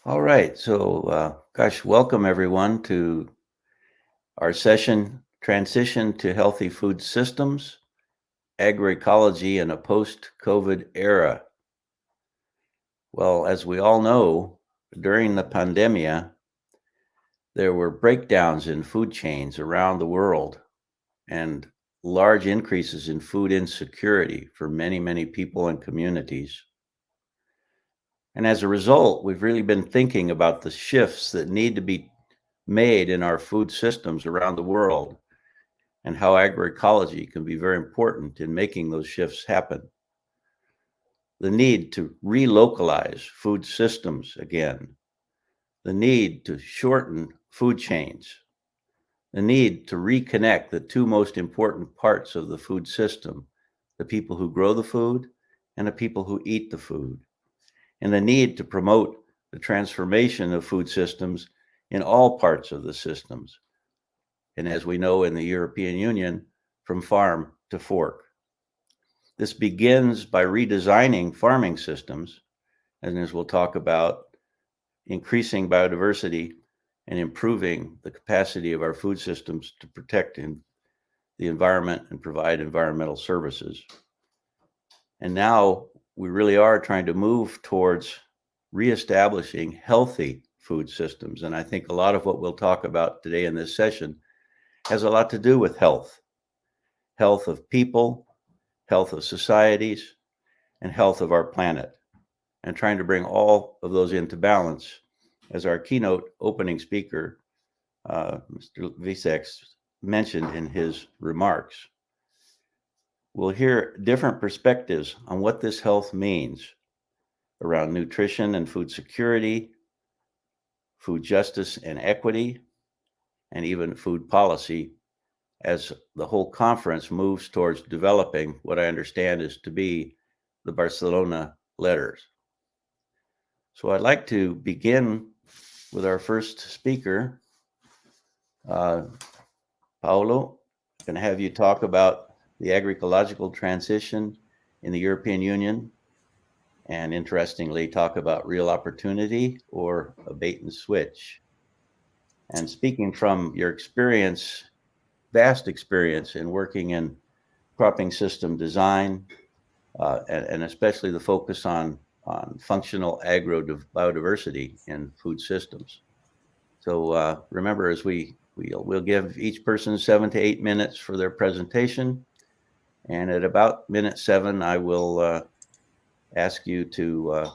All right. Welcome everyone to our session, Transition to Healthy Food Systems, Agroecology in a Post-COVID Era. Well, as we all know, during the pandemia, there were breakdowns in food chains around the world and large increases in food insecurity for many, many people and communities. And as a result, we've really been thinking about the shifts that need to be made in our food systems around the world and how agroecology can be very important in making those shifts happen. The need to relocalize food systems again, the need to shorten food chains, the need to reconnect the two most important parts of the food system, the people who grow the food and the people who eat the food, and the need to promote the transformation of food systems in all parts of the systems. And as we know in the European Union, from farm to fork. This begins by redesigning farming systems, and as we'll talk about, increasing biodiversity and improving the capacity of our food systems to protect the environment and provide environmental services. And now we really are trying to move towards reestablishing healthy food systems. And I think a lot of what we'll talk about today in this session has a lot to do with health of people, health of societies, and health of our planet, and trying to bring all of those into balance. As our keynote opening speaker, Mr. Visex, mentioned in his remarks. We'll hear different perspectives on what this health means around nutrition and food security, food justice and equity, and even food policy, as the whole conference moves towards developing what I understand is to be the Barcelona letters. So I'd like to begin with our first speaker, Paolo. I'm going to have you talk about the agroecological transition in the European Union, and interestingly, talk about real opportunity or a bait and switch. And speaking from your experience, vast experience in working in cropping system design, and especially the focus on functional biodiversity in food systems. So remember, as we'll give each person 7 to 8 minutes for their presentation, and at about minute 7, I will ask you to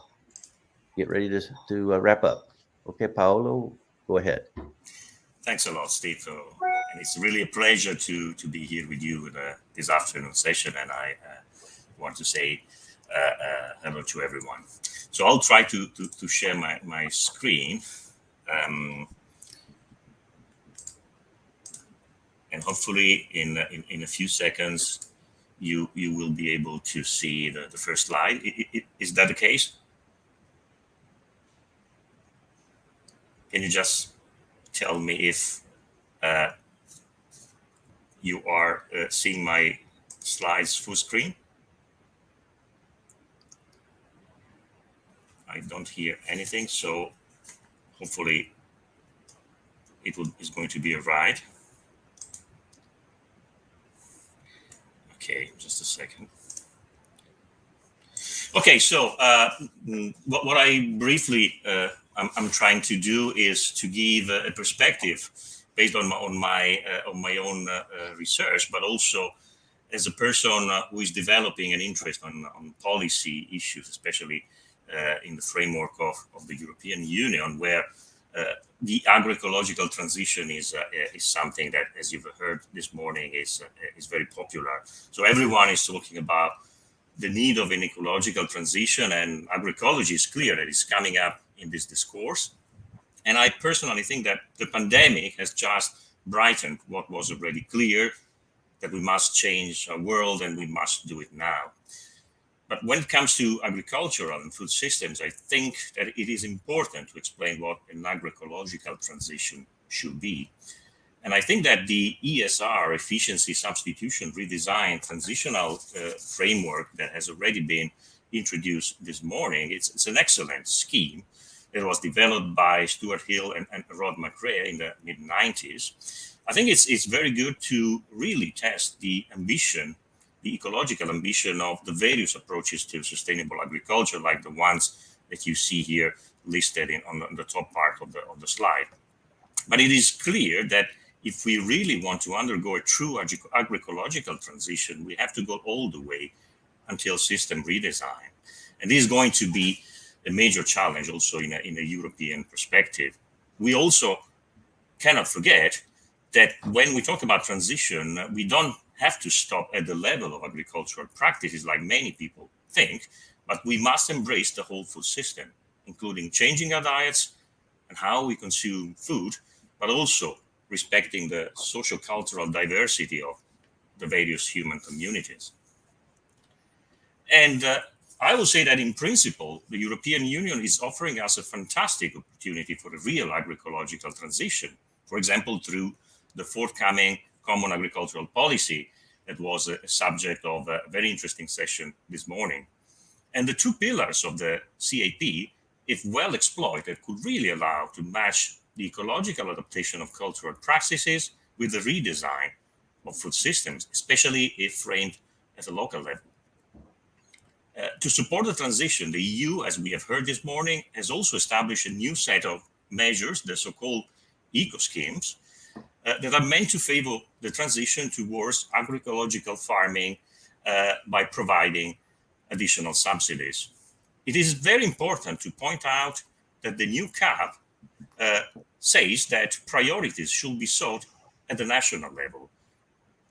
get ready to wrap up. Okay, Paolo, go ahead. Thanks a lot, Steve. And it's really a pleasure to be here with you this afternoon session. And I want to say hello to everyone. So I'll try to share my screen. And hopefully in a few seconds, you will be able to see the first slide. Is that the case? Can you just tell me if you are seeing my slides full screen? I don't hear anything, so hopefully it's going to be a ride. Okay, just a second. Okay, so what I briefly I'm trying to do is to give a perspective based on my own research, but also as a person who is developing an interest on policy issues, especially in the framework of the European Union, where the agroecological transition is something that, as you've heard this morning, is very popular. So everyone is talking about the need of an ecological transition, and agroecology is clear that it's coming up in this discourse. And I personally think that the pandemic has just brightened what was already clear, that we must change our world and we must do it now. But when it comes to agricultural and food systems, I think that it is important to explain what an agroecological transition should be. And I think that the ESR, efficiency substitution redesign transitional framework that has already been introduced this morning, it's an excellent scheme. It was developed by Stuart Hill and Rod McRae in the mid-90s. I think it's very good to really test the ambition, the ecological ambition of the various approaches to sustainable agriculture, like the ones that you see here listed on the top part of the slide. But it is clear that if we really want to undergo a true agroecological transition, we have to go all the way until system redesign. And this is going to be a major challenge also in a European perspective. We also cannot forget that when we talk about transition, we don't have to stop at the level of agricultural practices like many people think, but we must embrace the whole food system, including changing our diets and how we consume food, but also respecting the socio-cultural diversity of the various human communities. And I will say that in principle, the European Union is offering us a fantastic opportunity for a real agroecological transition. For example, through the forthcoming Common Agricultural Policy that was a subject of a very interesting session this morning. And the two pillars of the CAP, if well exploited, could really allow to match the ecological adaptation of cultural practices with the redesign of food systems, especially if framed at a local level. To support the transition, the EU, as we have heard this morning, has also established a new set of measures, the so-called eco schemes, that are meant to favor the transition towards agroecological farming by providing additional subsidies. It is very important to point out that the new CAP says that priorities should be sought at the national level.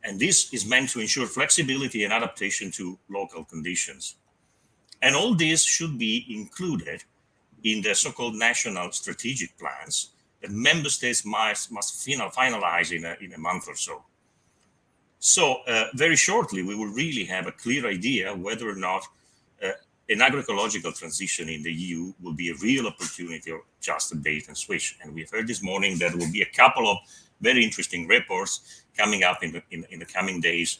And this is meant to ensure flexibility and adaptation to local conditions. And all this should be included in the so-called national strategic plans that member states must finalize in a month or so. So very shortly, we will really have a clear idea whether or not an agroecological transition in the EU will be a real opportunity or just a bait and switch. And we've heard this morning that there will be a couple of very interesting reports coming up in the coming days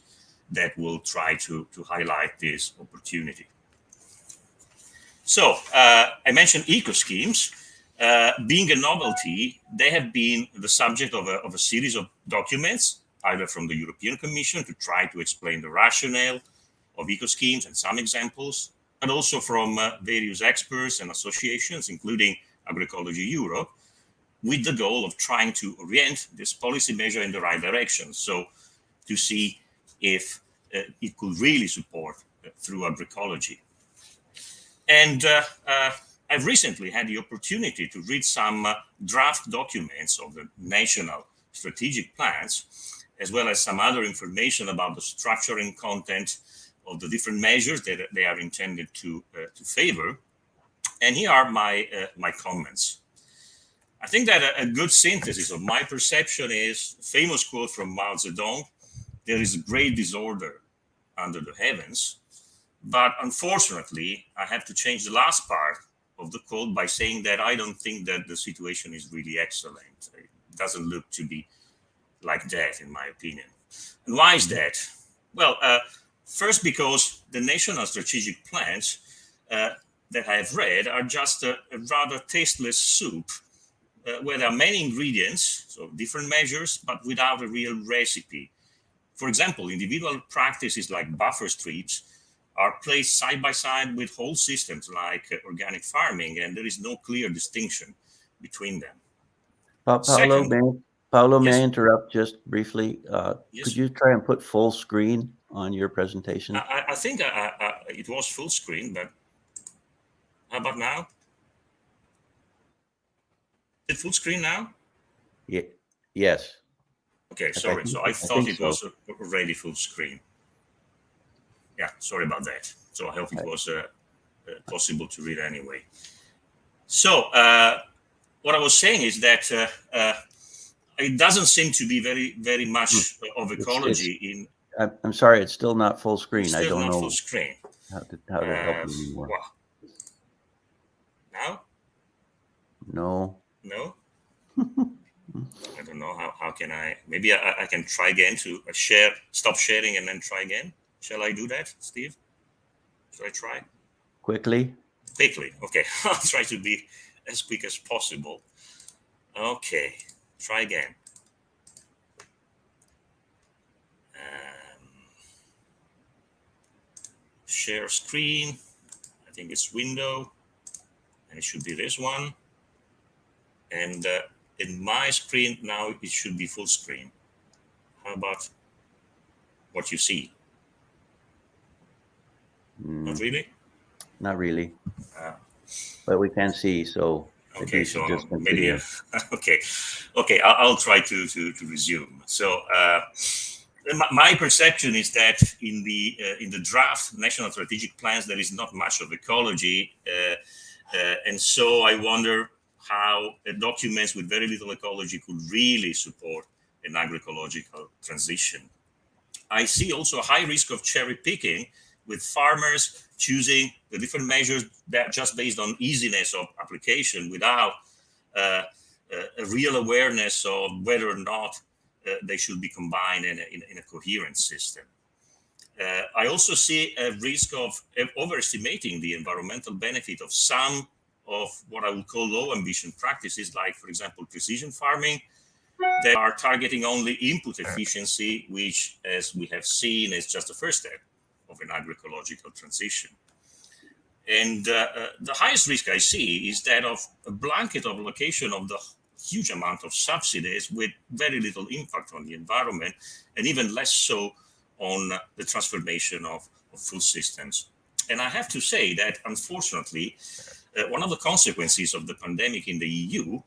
that will try to highlight this opportunity. So I mentioned eco schemes. Being a novelty, they have been the subject of a series of documents, either from the European Commission to try to explain the rationale of eco schemes and some examples, and also from various experts and associations, including Agroecology Europe, with the goal of trying to orient this policy measure in the right direction. So to see if it could really support through agroecology. And I've recently had the opportunity to read some draft documents of the national strategic plans, as well as some other information about the structure and content of the different measures that they are intended to favor. And here are my comments. I think that a good synthesis of my perception is a famous quote from Mao Zedong: "There is a great disorder under the heavens." But unfortunately, I have to change the last part of the quote by saying that I don't think that the situation is really excellent. It doesn't look to be like that, in my opinion. And why is that? Well, first, because the national strategic plans that I have read are just a rather tasteless soup where there are many ingredients, so different measures, but without a real recipe. For example, individual practices like buffer strips are placed side by side with whole systems like organic farming, and there is no clear distinction between them. Paolo, may I interrupt just briefly? Yes. Could you try and put full screen on your presentation? I think it was full screen, but how about now? Is it full screen now? Yeah. Yes. Okay, sorry. So I thought it was already full screen. Yeah, sorry about that. So I hope it was possible to read anyway. So what I was saying is that it doesn't seem to be very much of ecology in. I'm sorry, it's still not full screen. Still I don't not know full screen. how to help you anymore. Well, now? No. No? I don't know. How can I? Maybe I can try again to stop sharing and then try again. Shall I do that, Steve? Shall I try? Quickly? Quickly. Okay. I'll try to be as quick as possible. Okay, try again. Share screen. I think it's window, and it should be this one. And in my screen now, it should be full screen. How about what you see? Not really? Not really. But we can see, so okay, so just maybe okay. I'll try to resume. So my perception is that in the draft national strategic plans there is not much of ecology, and so I wonder how documents with very little ecology could really support an agroecological transition. I see also a high risk of cherry picking, with farmers choosing the different measures that just based on easiness of application without a real awareness of whether or not they should be combined in a coherent system. I also see a risk of overestimating the environmental benefit of some of what I would call low ambition practices, like, for example, precision farming, that are targeting only input efficiency, which, as we have seen, is just the first step of an agroecological transition. And the highest risk I see is that of a blanket allocation of the huge amount of subsidies with very little impact on the environment, and even less so on the transformation of food systems. And I have to say that, unfortunately, one of the consequences of the pandemic in the EU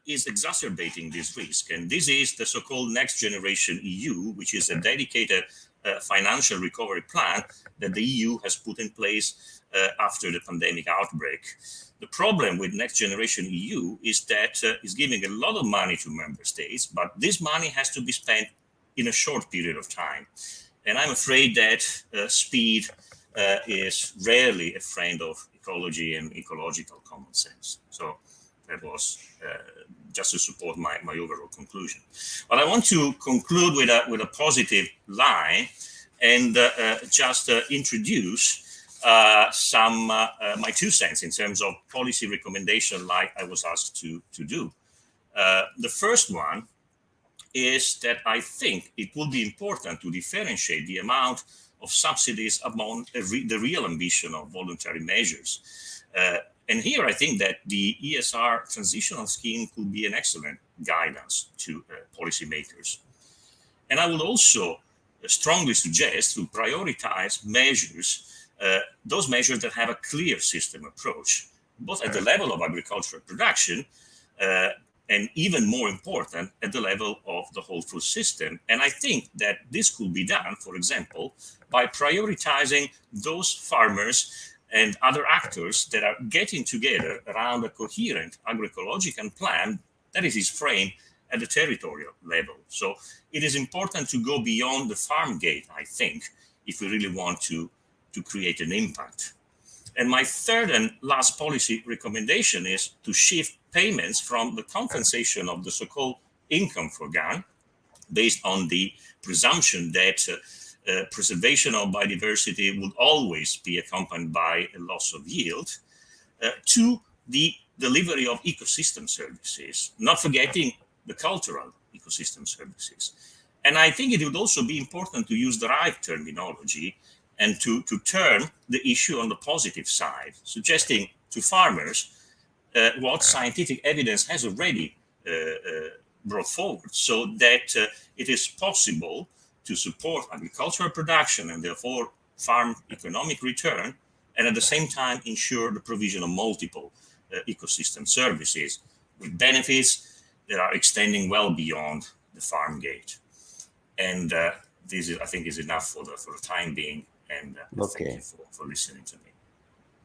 is exacerbating this risk. And this is the so-called Next Generation EU, which is a dedicated financial recovery plan that the EU has put in place after the pandemic outbreak. The problem with Next Generation EU is that it's giving a lot of money to member states, but this money has to be spent in a short period of time. And I'm afraid that speed is rarely a friend of ecology and ecological common sense. So that was just to support my overall conclusion. But I want to conclude with a positive line and just introduce some my 2 cents in terms of policy recommendation, like I was asked to do. The first one is that I think it will be important to differentiate the amount of subsidies among the real ambition of voluntary measures. And here I think that the ESR transitional scheme could be an excellent guidance to policymakers. And I would also strongly suggest to prioritize measures, those measures that have a clear system approach, both at the level of agricultural production and even more important, at the level of the whole food system. And I think that this could be done, for example, by prioritizing those farmers and other actors that are getting together around a coherent agroecological plan that is framed at the territorial level. So it is important to go beyond the farm gate, I think, if we really want to create an impact. And my third and last policy recommendation is to shift payments from the compensation of the so-called income for GAN, based on the presumption that preservation of biodiversity would always be accompanied by a loss of yield, to the delivery of ecosystem services, not forgetting the cultural ecosystem services. And I think it would also be important to use the right terminology and to turn the issue on the positive side, suggesting to farmers what scientific evidence has already brought forward, so that it is possible to support agricultural production and therefore farm economic return, and at the same time ensure the provision of multiple ecosystem services with benefits that are extending well beyond the farm gate. And this is, I think, is enough for the time being. And okay. Thank you for listening to me.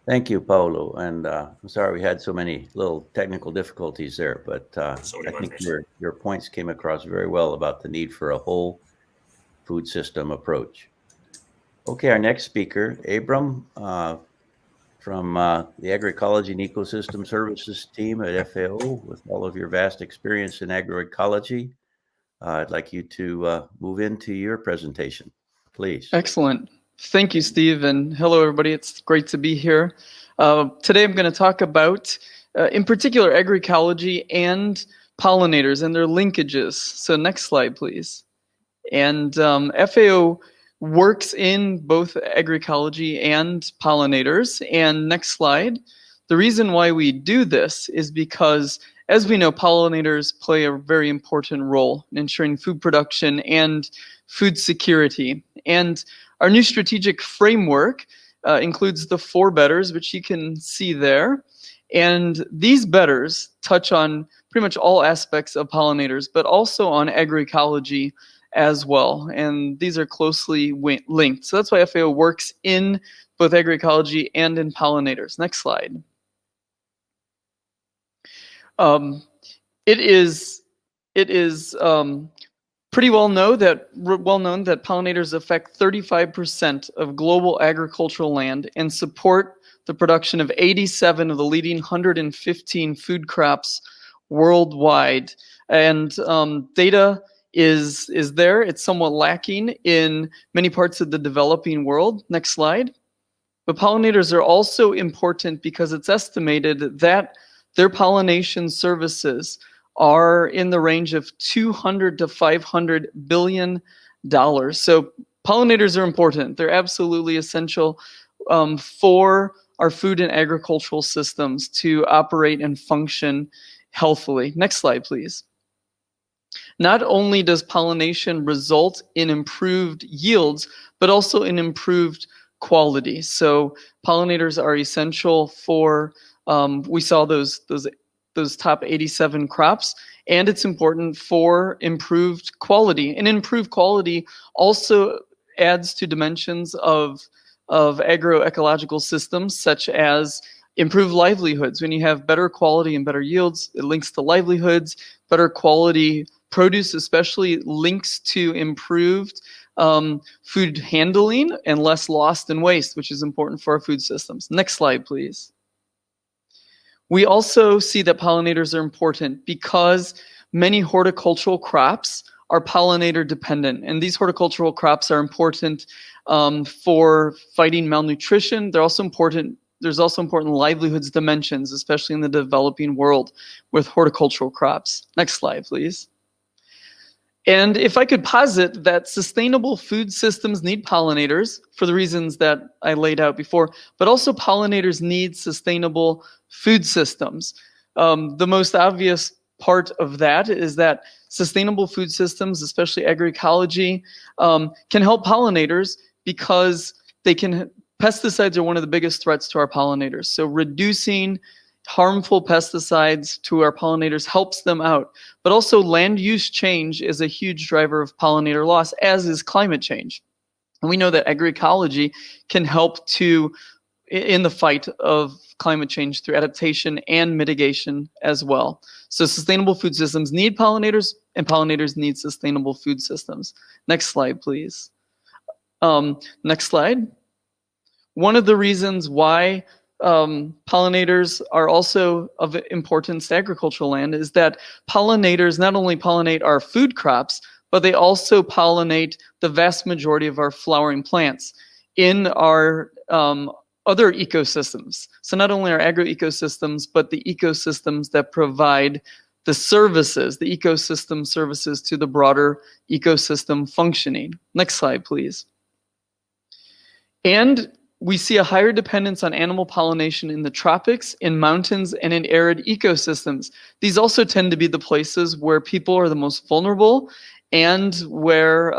Thank you, Paulo. And I'm sorry we had so many little technical difficulties there, but I think your points came across very well about the need for a whole food system approach. Okay, our next speaker, Abram, from the Agroecology and Ecosystem Services team at FAO, with all of your vast experience in agroecology. I'd like you to move into your presentation, please. Excellent. Thank you, Steve, and hello, everybody. It's great to be here. Today, I'm going to talk about in particular agroecology and pollinators and their linkages. So next slide, please. And FAO works in both agroecology and pollinators. And next slide. The reason why we do this is because, as we know, pollinators play a very important role in ensuring food production and food security. And our new strategic framework includes the 4 betters, which you can see there. And these betters touch on pretty much all aspects of pollinators, but also on agroecology as well. And these are closely linked. So that's why FAO works in both agroecology and in pollinators. Next slide. It is pretty well known that pollinators affect 35% of global agricultural land and support the production of 87 of the leading 115 food crops worldwide. And data is there. It's somewhat lacking in many parts of the developing world. Next slide. But pollinators are also important because it's estimated that their pollination services are in the range of $200 to $500 billion. So pollinators are important. They're absolutely essential for our food and agricultural systems to operate and function healthily. Next slide, please. Not only does pollination result in improved yields, but also in improved quality. So pollinators are essential for, we saw those top 87 crops, and it's important for improved quality. And improved quality also adds to dimensions of agroecological systems, such as improved livelihoods. When you have better quality and better yields, it links to livelihoods. Better quality produce especially links to improved food handling and less lost and waste, which is important for our food systems. Next slide, please. We also see that pollinators are important because many horticultural crops are pollinator dependent, and these horticultural crops are important for fighting malnutrition. They're also important. There's also important livelihoods dimensions, especially in the developing world with horticultural crops. Next slide, please. And if I could posit that sustainable food systems need pollinators for the reasons that I laid out before, but also pollinators need sustainable food systems. The most obvious part of that is that sustainable food systems, especially agroecology, can help pollinators because pesticides are one of the biggest threats to our pollinators. So reducing harmful pesticides to our pollinators helps them out. But also land use change is a huge driver of pollinator loss, as is climate change. And we know that agroecology can help in the fight of climate change through adaptation and mitigation as well. So sustainable food systems need pollinators, and pollinators need sustainable food systems. Next slide, please. Next slide. One of the reasons why pollinators are also of importance to agricultural land is that pollinators not only pollinate our food crops, but they also pollinate the vast majority of our flowering plants in our other ecosystems. So not only our agroecosystems, but the ecosystems that provide the services, the ecosystem services to the broader ecosystem functioning. Next slide, please. And we see a higher dependence on animal pollination in the tropics, in mountains, and in arid ecosystems. These also tend to be the places where people are the most vulnerable and where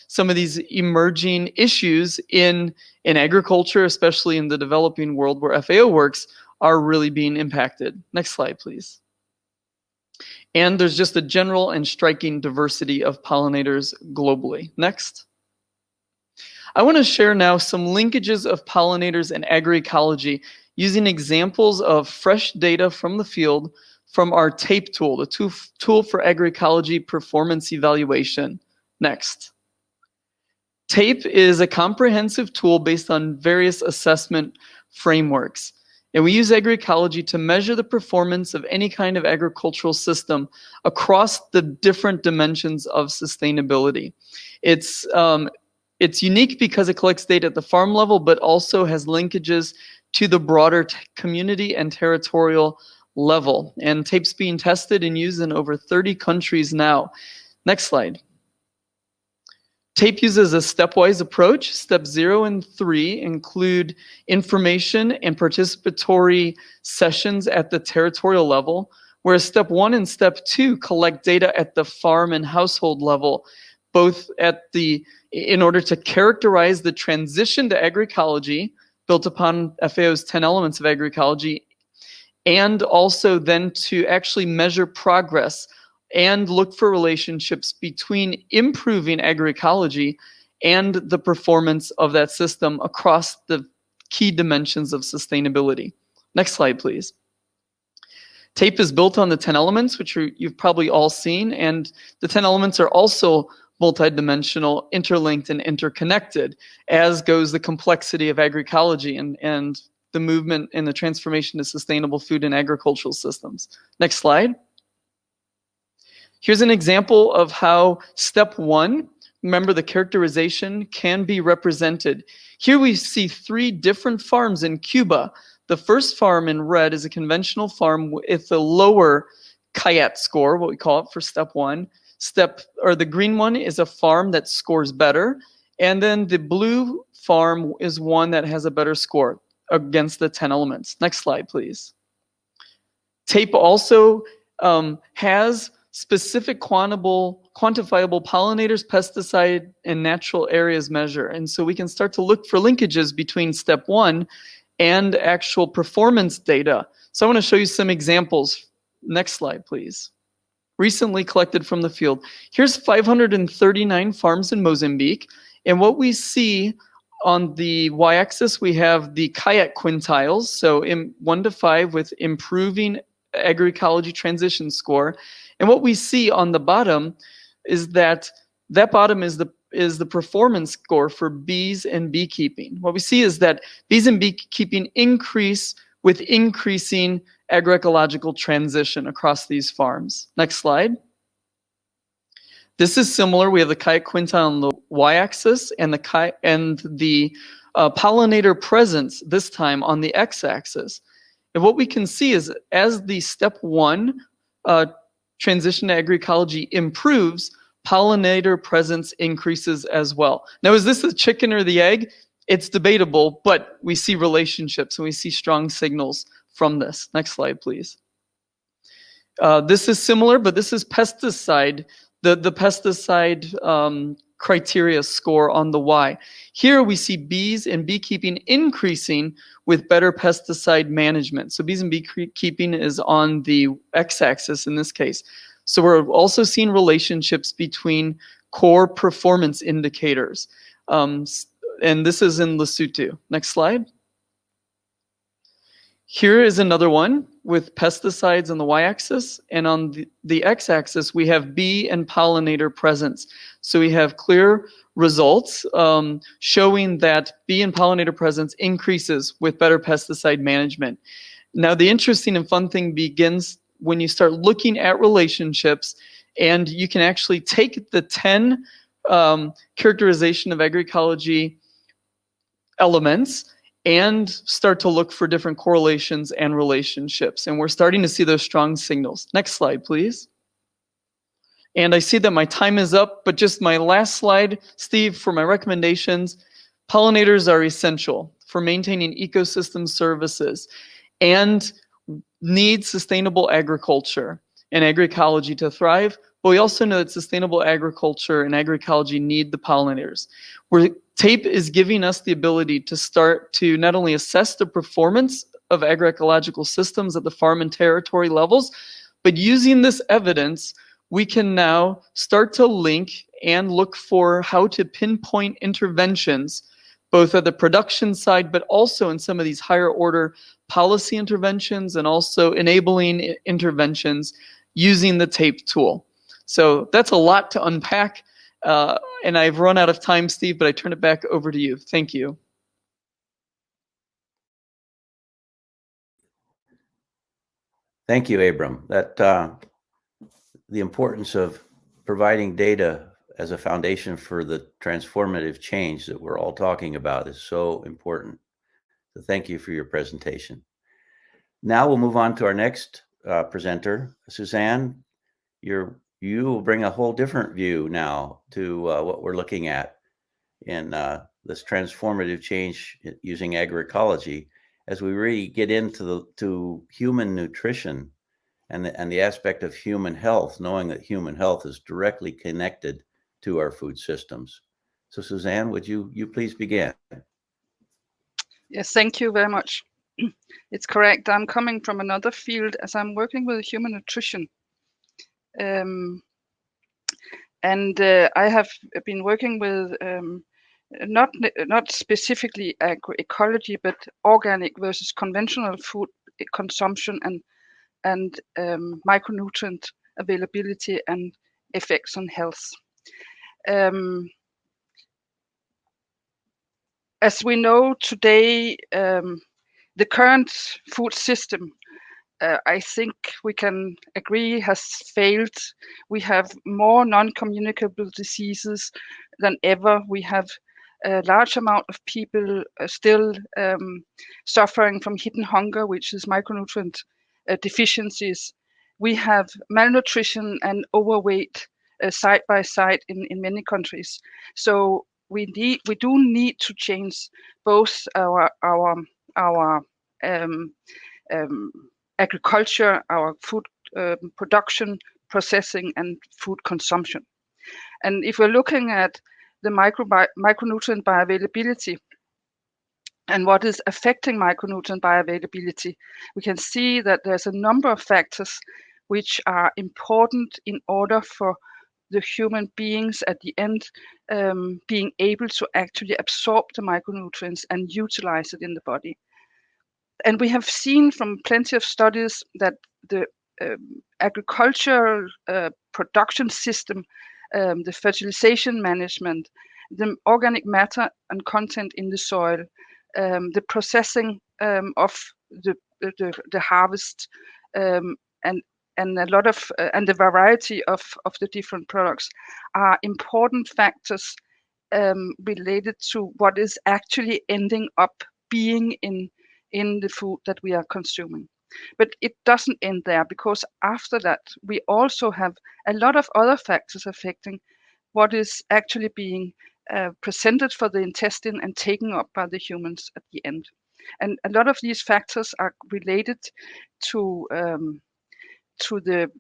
some of these emerging issues in agriculture, especially in the developing world where FAO works, are really being impacted. Next slide, please. And there's just a general and striking diversity of pollinators globally. Next. I want to share now some linkages of pollinators and agroecology using examples of fresh data from the field from our TAPE tool, the tool for agroecology performance evaluation. Next. TAPE is a comprehensive tool based on various assessment frameworks. And we use agroecology to measure the performance of any kind of agricultural system across the different dimensions of sustainability. It's unique because it collects data at the farm level, but also has linkages to the broader community and territorial level. And TAPE's being tested and used in over 30 countries now. Next slide. TAPE uses a stepwise approach. Step 0 and 3 include information and participatory sessions at the territorial level, whereas step 1 and step 2 collect data at the farm and household level, both in order to characterize the transition to agroecology built upon FAO's 10 elements of agroecology, and also then to actually measure progress and look for relationships between improving agroecology and the performance of that system across the key dimensions of sustainability. Next slide, please. TAPE is built on the 10 elements, which you've probably all seen, and the 10 elements are also multidimensional, interlinked, and interconnected, as goes the complexity of agroecology and the movement and the transformation to sustainable food and agricultural systems. Next slide. Here's an example of how step 1, remember the characterization, can be represented. Here we see 3 different farms in Cuba. The first farm in red is a conventional farm with a lower CIAT score, what we call it for step 1. The green one is a farm that scores better. And then the blue farm is one that has a better score against the 10 elements. Next slide, please. TAPE also has specific quantifiable pollinators, pesticide, and natural areas measure. And so we can start to look for linkages between step 1 and actual performance data. So I want to show you some examples. Next slide, please. Recently collected from the field. Here's 539 farms in Mozambique. And what we see on the y-axis, we have the CIAT quintiles, so in 1 to 5 with improving agroecology transition score. And what we see on the bottom is that bottom is the performance score for bees and beekeeping. What we see is that bees and beekeeping increase with increasing agroecological transition across these farms. Next slide. This is similar. We have the CIAT quintile on the y-axis and the pollinator presence this time on the x-axis. And what we can see is as the step 1 transition to agroecology improves, pollinator presence increases as well. Now, is this the chicken or the egg? It's debatable, but we see relationships and we see strong signals from this. Next slide, please. This is similar, but this is pesticide, the pesticide criteria score on the Y. Here we see bees and beekeeping increasing with better pesticide management. So bees and beekeeping is on the x-axis in this case. So we're also seeing relationships between core performance indicators. And this is in Lesotho. Next slide. Here is another one with pesticides on the y-axis, and on the x-axis we have bee and pollinator presence. So we have clear results showing that bee and pollinator presence increases with better pesticide management. Now the interesting and fun thing begins when you start looking at relationships, and you can actually take the 10 characterization of agroecology elements and start to look for different correlations and relationships. And we're starting to see those strong signals. Next slide, please. And I see that my time is up, but just my last slide, Steve, for my recommendations. Pollinators are essential for maintaining ecosystem services and need sustainable agriculture and agroecology to thrive. But we also know that sustainable agriculture and agroecology need the pollinators. TAPE is giving us the ability to start to not only assess the performance of agroecological systems at the farm and territory levels, but using this evidence, we can now start to link and look for how to pinpoint interventions, both at the production side, but also in some of these higher order policy interventions and also enabling interventions using the TAPE tool. So that's a lot to unpack. And I've run out of time, Steve, but I turn it back over to you. Thank you. Thank you, Abram. That the importance of providing data as a foundation for the transformative change that we're all talking about is so important. So thank you for your presentation. Now we'll move on to our next presenter, Suzanne. You will bring a whole different view now to what we're looking at in this transformative change using agroecology, as we really get into human nutrition and the aspect of human health, knowing that human health is directly connected to our food systems. So Suzanne, would you please begin? Yes, thank you very much. It's correct. I'm coming from another field as I'm working with human nutrition. And I have been working with not specifically agroecology, but organic versus conventional food consumption and micronutrient availability and effects on health. As we know today, the current food system, I think we can agree, has failed. We have more non-communicable diseases than ever. We have a large amount of people still suffering from hidden hunger, which is micronutrient deficiencies. We have malnutrition and overweight side by side in many countries. So we do need to change both our agriculture, our food production, processing, and food consumption. And if we're looking at the micronutrient bioavailability and what is affecting micronutrient bioavailability, we can see that there's a number of factors which are important in order for the human beings at the end being able to actually absorb the micronutrients and utilize it in the body. And we have seen from plenty of studies that the agricultural production system, the fertilization management, the organic matter and content in the soil, the processing of the harvest, and a lot of and the variety of the different products are important factors related to what is actually ending up being in the food that we are consuming. But it doesn't end there, because after that we also have a lot of other factors affecting what is actually being presented for the intestine and taken up by the humans at the end. And a lot of these factors are related to the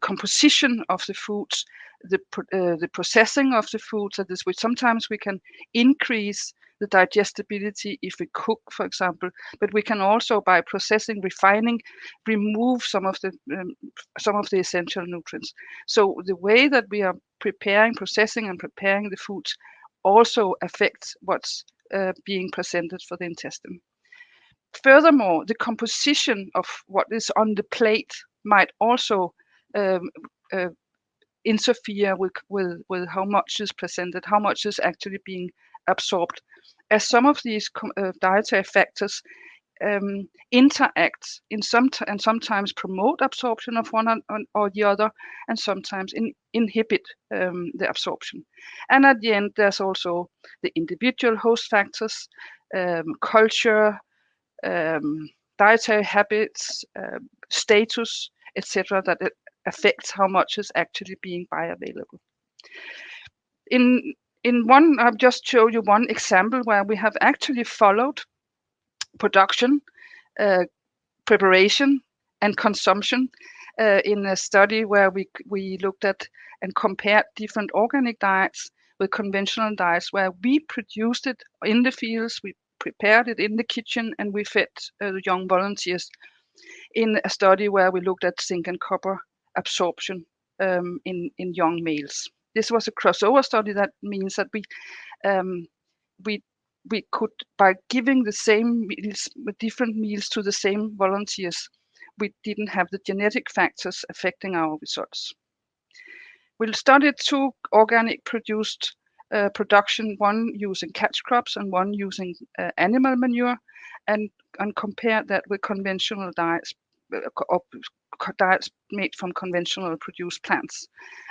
composition of the foods, the processing of the foods. That is, which sometimes we can increase the digestibility if we cook, for example, but we can also, by processing, refining, remove some of the essential nutrients. So the way that we are processing and preparing the foods also affects what's being presented for the intestine. Furthermore, the composition of what is on the plate might also interfere with how much is presented, how much is actually being absorbed, as some of these dietary factors interact and sometimes promote absorption of one or the other, and sometimes inhibit the absorption. And at the end, there's also the individual host factors, culture, dietary habits, status, etc., that it affects how much is actually being bioavailable. I've just showed you one example where we have actually followed production, preparation, and consumption in a study where we looked at and compared different organic diets with conventional diets, where we produced it in the fields, we prepared it in the kitchen, and we fed the young volunteers in a study where we looked at zinc and copper absorption in young males. This was a crossover study. That means that we could, by giving the same meals, different meals to the same volunteers, we didn't have the genetic factors affecting our results. We'll study two organic produced production, one using catch crops and one using animal manure, and compare that with conventional diets, diets made from conventional produced plants.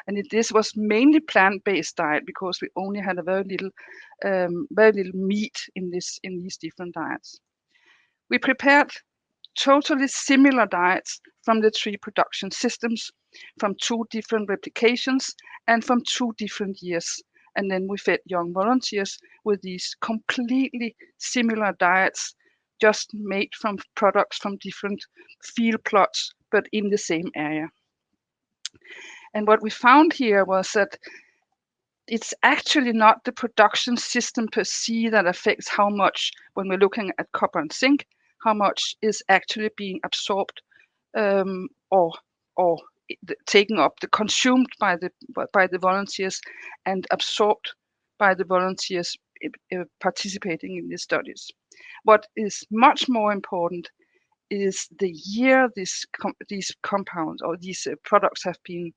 And this was mainly plant-based diet, because we only had a very little meat in these different diets. We prepared totally similar diets from the 3 production systems, from 2 different replications and from 2 different years. And then we fed young volunteers with these completely similar diets, just made from products from different field plots, but in the same area. And what we found here was that it's actually not the production system per se that affects how much, when we're looking at copper and zinc, how much is actually being absorbed or taken up, consumed by the volunteers and absorbed by the volunteers participating in these studies. What is much more important is the year these compounds or these products have been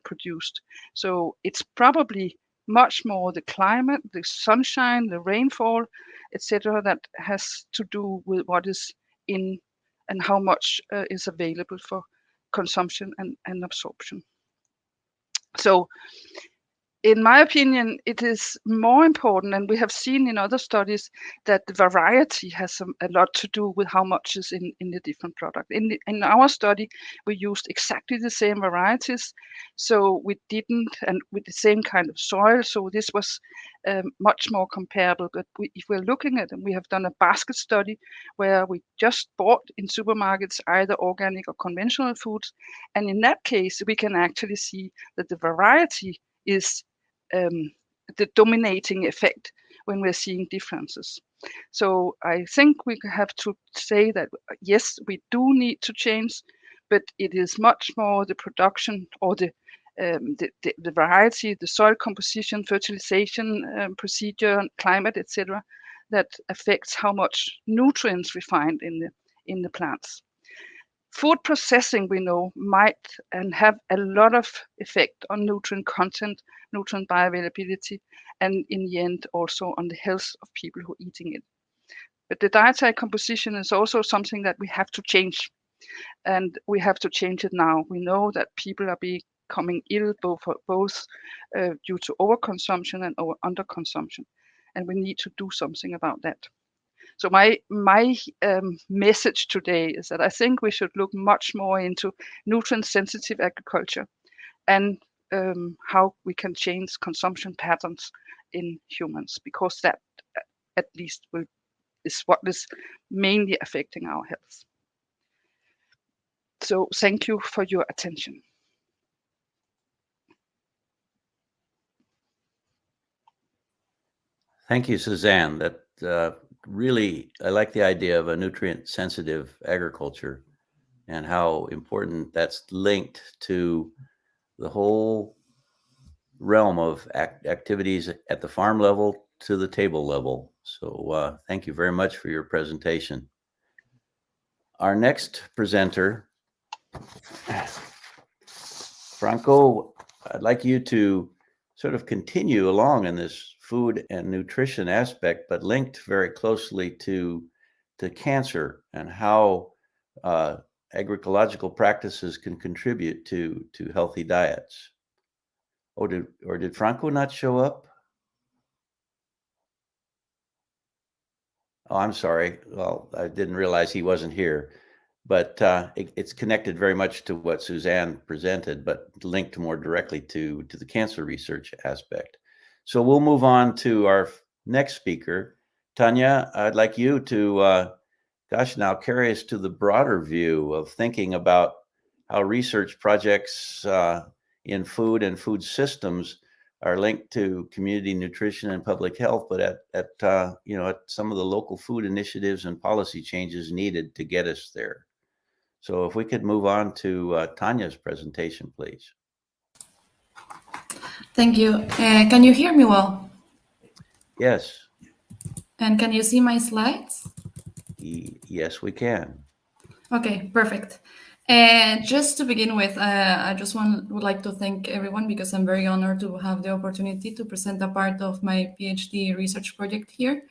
produced. So it's probably much more the climate, the sunshine, the rainfall, etc., that has to do with what is in and how much is available for consumption and absorption. So in my opinion, it is more important, and we have seen in other studies that the variety has a lot to do with how much is in the different product. In our study, we used exactly the same varieties, so we didn't, and with the same kind of soil, so this was much more comparable. But if we're looking at, and we have done a basket study where we just bought in supermarkets either organic or conventional foods, and in that case, we can actually see that the variety is the dominating effect when we're seeing differences. So I think we have to say that yes, we do need to change, but it is much more the production or the variety, the soil composition, fertilization procedure, climate, etc., that affects how much nutrients we find in the plants. Food processing, we know, might and have a lot of effect on nutrient content, nutrient bioavailability, and in the end also on the health of people who are eating it. But the dietary composition is also something that we have to change, and we have to change it now. We know that people are becoming ill both due to overconsumption and underconsumption, and we need to do something about that. So my message today is that I think we should look much more into nutrient-sensitive agriculture and how we can change consumption patterns in humans, because that at least is what is mainly affecting our health. So thank you for your attention. Thank you, Suzanne. That really, I like the idea of a nutrient-sensitive agriculture and how important that's linked to the whole realm of activities at the farm level to the table level. So thank you very much for your presentation. Our next presenter, Franco, I'd like you to sort of continue along in this food and nutrition aspect, but linked very closely to cancer and how agroecological practices can contribute to healthy diets. Oh, did Franco not show up? Oh, I'm sorry. Well, I didn't realize he wasn't here, but it's connected very much to what Suzanne presented, but linked more directly to the cancer research aspect. So we'll move on to our next speaker. Tanya, I'd like you to, now carry us to the broader view of thinking about how research projects in food and food systems are linked to community nutrition and public health, but at some of the local food initiatives and policy changes needed to get us there. So if we could move on to Tanya's presentation, please. Thank you. Can you hear me well? Yes. And can you see my slides? Yes, we can. Okay, perfect. Just to begin with, I just would like to thank everyone because I'm very honored to have the opportunity to present a part of my PhD research project here.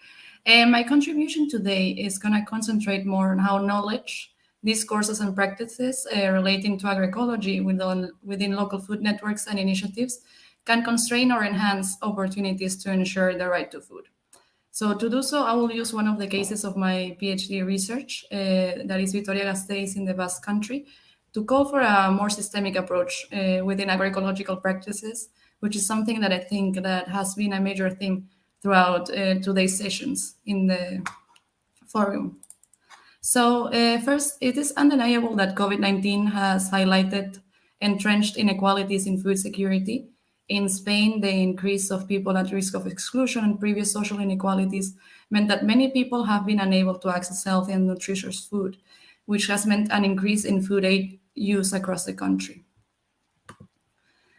And my contribution today is going to concentrate more on how knowledge, discourses and practices relating to agroecology within local food networks and initiatives can constrain or enhance opportunities to ensure the right to food. So to do so, I will use one of the cases of my PhD research, that is Vitoria-Gasteiz in the Basque country, to call for a more systemic approach within agroecological practices, which is something that I think that has been a major theme throughout today's sessions in the forum. So first, it is undeniable that COVID-19 has highlighted entrenched inequalities in food security. In Spain, the increase of people at risk of exclusion and previous social inequalities meant that many people have been unable to access healthy and nutritious food, which has meant an increase in food aid use across the country.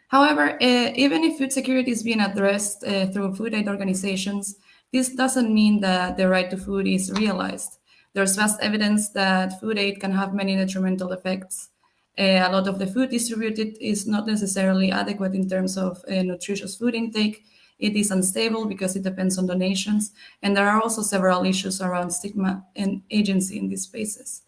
However, even if food security is being addressed through food aid organizations, this doesn't mean that the right to food is realized. There's vast evidence that food aid can have many detrimental effects. A lot of the food distributed is not necessarily adequate in terms of nutritious food intake. It is unstable because it depends on donations, and there are also several issues around stigma and agency in these spaces.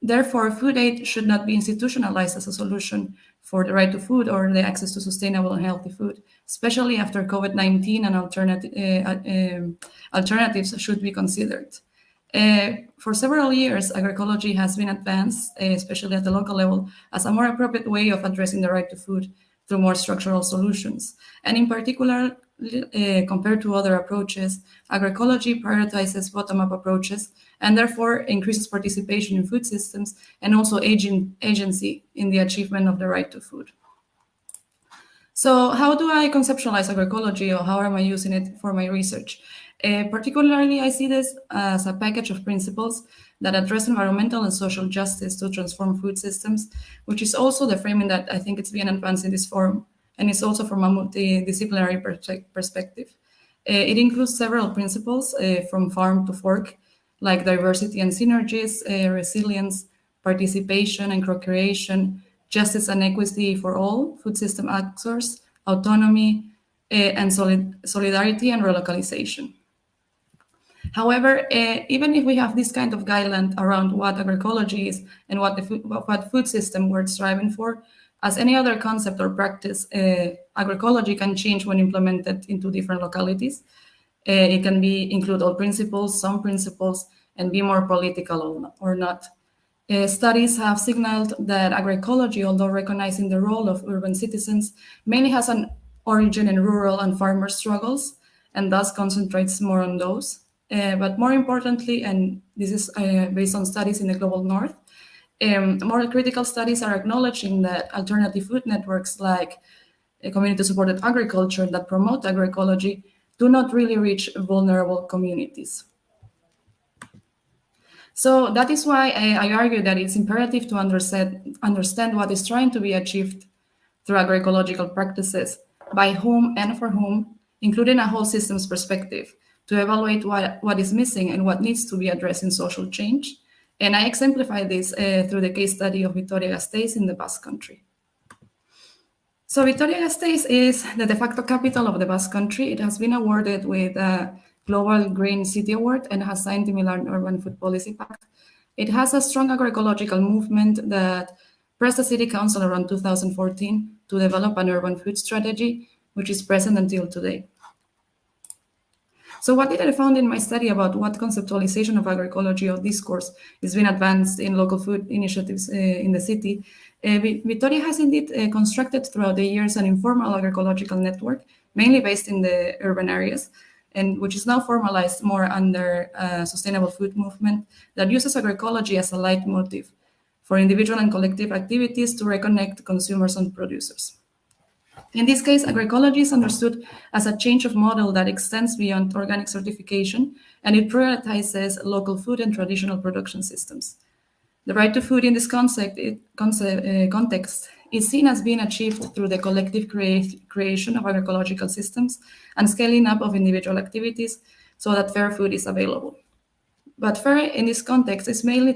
Therefore, food aid should not be institutionalized as a solution for the right to food or the access to sustainable and healthy food, especially after COVID-19, and alternatives should be considered. For several years, agroecology has been advanced, especially at the local level, as a more appropriate way of addressing the right to food through more structural solutions. And in particular, compared to other approaches, agroecology prioritizes bottom-up approaches and therefore increases participation in food systems and also agency in the achievement of the right to food. So how do I conceptualize agroecology, or how am I using it for my research? Particularly, I see this as a package of principles that address environmental and social justice to transform food systems, which is also the framing that I think it's being advanced in this forum, and it's also from a multidisciplinary perspective. It includes several principles from farm to fork, like diversity and synergies, resilience, participation and co-creation, justice and equity for all food system actors, autonomy, and solidarity and relocalization. However, even if we have this kind of guideline around what agroecology is and what food system we're striving for, as any other concept or practice, agroecology can change when implemented into different localities. It can include all principles, some principles, and be more political or not. Studies have signaled that agroecology, although recognizing the role of urban citizens, mainly has an origin in rural and farmer struggles, and thus concentrates more on those. But more importantly, and this is based on studies in the global north, more critical studies are acknowledging that alternative food networks like community-supported agriculture that promote agroecology do not really reach vulnerable communities. So that is why I argue that it's imperative to understand what is trying to be achieved through agroecological practices, by whom and for whom, including a whole systems perspective, to evaluate what is missing and what needs to be addressed in social change. And I exemplify this through the case study of Vitoria-Gasteiz in the Basque country. So Vitoria-Gasteiz is the de facto capital of the Basque country. It has been awarded with a Global Green City Award and has signed the Milan Urban Food Policy Pact. It has a strong agroecological movement that pressed the City Council around 2014 to develop an urban food strategy, which is present until today. So what did I found in my study about what conceptualization of agroecology or discourse is being advanced in local food initiatives in the city? Vitoria has indeed constructed throughout the years an informal agroecological network, mainly based in the urban areas, and which is now formalized more under a sustainable food movement that uses agroecology as a leitmotif for individual and collective activities to reconnect consumers and producers. In this case, agroecology is understood as a change of model that extends beyond organic certification, and it prioritizes local food and traditional production systems. The right to food in this context is seen as being achieved through the collective creation of agroecological systems and scaling up of individual activities so that fair food is available. But fair in this context is mainly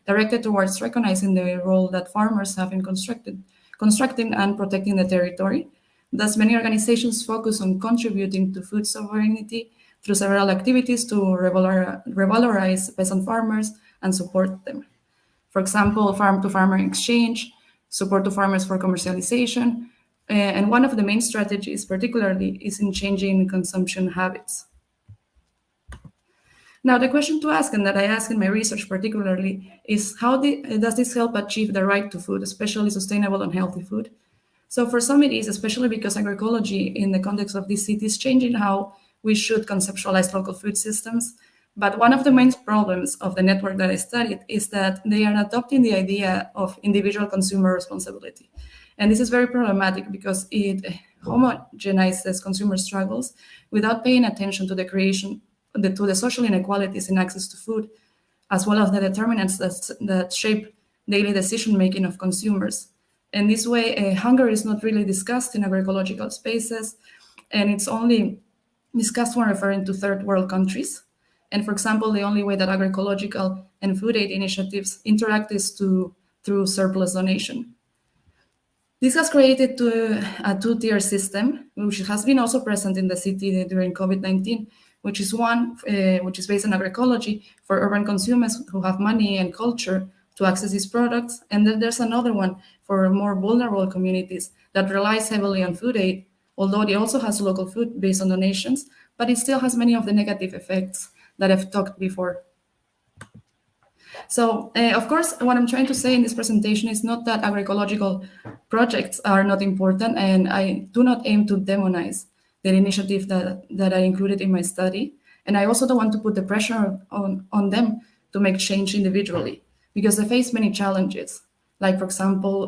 directed towards recognizing the role that farmers have in constructing and protecting the territory. Thus, many organizations focus on contributing to food sovereignty through several activities to revalorize peasant farmers and support them. For example, farm-to-farmer exchange, support to farmers for commercialization, and one of the main strategies particularly is in changing consumption habits. Now, the question to ask, and that I ask in my research particularly, is how does this help achieve the right to food, especially sustainable and healthy food? So for some it is, especially because agroecology in the context of this city is changing how we should conceptualize local food systems. But one of the main problems of the network that I studied is that they are adopting the idea of individual consumer responsibility. And this is very problematic because it homogenizes consumer struggles without paying attention to the creation, to the social inequalities in access to food, as well as the determinants that shape daily decision-making of consumers. And this way, hunger is not really discussed in agroecological spaces, and it's only discussed when referring to third world countries. And for example, the only way that agroecological and food aid initiatives interact is through surplus donation. This has created a two-tier system, which has been also present in the city during COVID-19, which is one which is based on agroecology for urban consumers who have money and culture to access these products. And then there's another one for more vulnerable communities that relies heavily on food aid, although it also has local food based on donations, but it still has many of the negative effects that I've talked before. So, of course, what I'm trying to say in this presentation is not that agroecological projects are not important, and I do not aim to demonize the initiative that I included in my study. And I also don't want to put the pressure on them to make change individually, because they face many challenges, like, for example,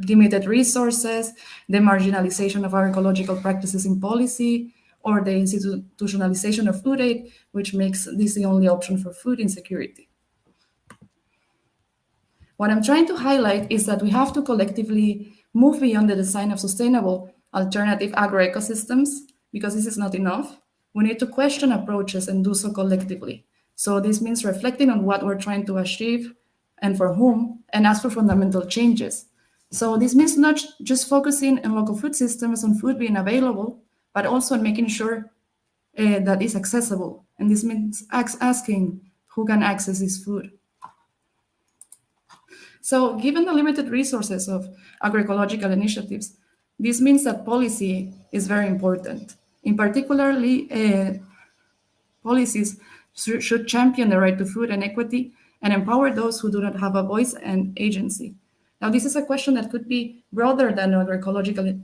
limited resources, the marginalization of agroecological practices in policy, or the institutionalization of food aid, which makes this the only option for food insecurity. What I'm trying to highlight is that we have to collectively move beyond the design of sustainable alternative agroecosystems, because this is not enough. We need to question approaches and do so collectively. So this means reflecting on what we're trying to achieve and for whom, and ask for fundamental changes. So this means not just focusing on local food systems, on food being available, but also on making sure that it's accessible. And this means asking who can access this food. So given the limited resources of agroecological initiatives, this means that policy is very important. In particularly, policies should champion the right to food and equity and empower those who do not have a voice and agency. Now, this is a question that could be broader than agroecological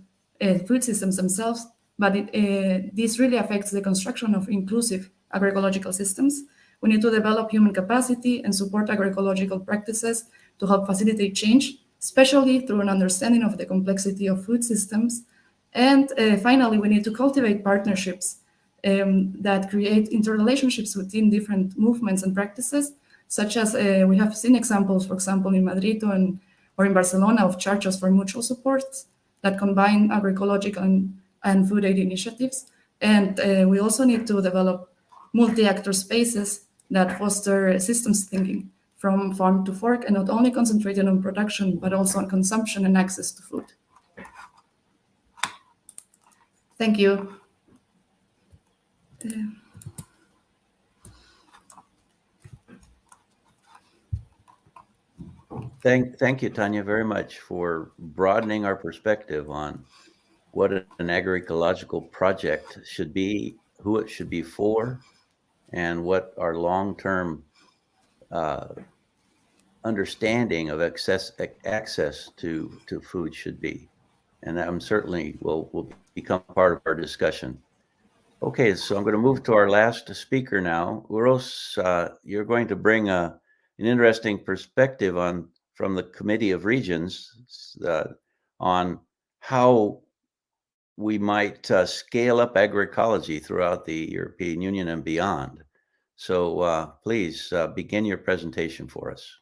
food systems themselves, but this really affects the construction of inclusive agroecological systems. We need to develop human capacity and support agroecological practices to help facilitate change, especially through an understanding of the complexity of food systems. And finally, we need to cultivate partnerships that create interrelationships within different movements and practices, such as we have seen examples, for example, in Madrid or in Barcelona, of charters for mutual support that combine agroecological and food aid initiatives. And we also need to develop multi-actor spaces that foster systems thinking from farm to fork, and not only concentrated on production, but also on consumption and access to food. Thank you. Thank you, Tanya, very much for broadening our perspective on what an agroecological project should be, who it should be for, and what our long-term understanding of access to food should be. And that certainly will become part of our discussion. Okay, so I'm going to move to our last speaker now. Uros, you're going to bring an interesting perspective from the Committee of Regions on how we might scale up agroecology throughout the European Union and beyond. So please begin your presentation for us.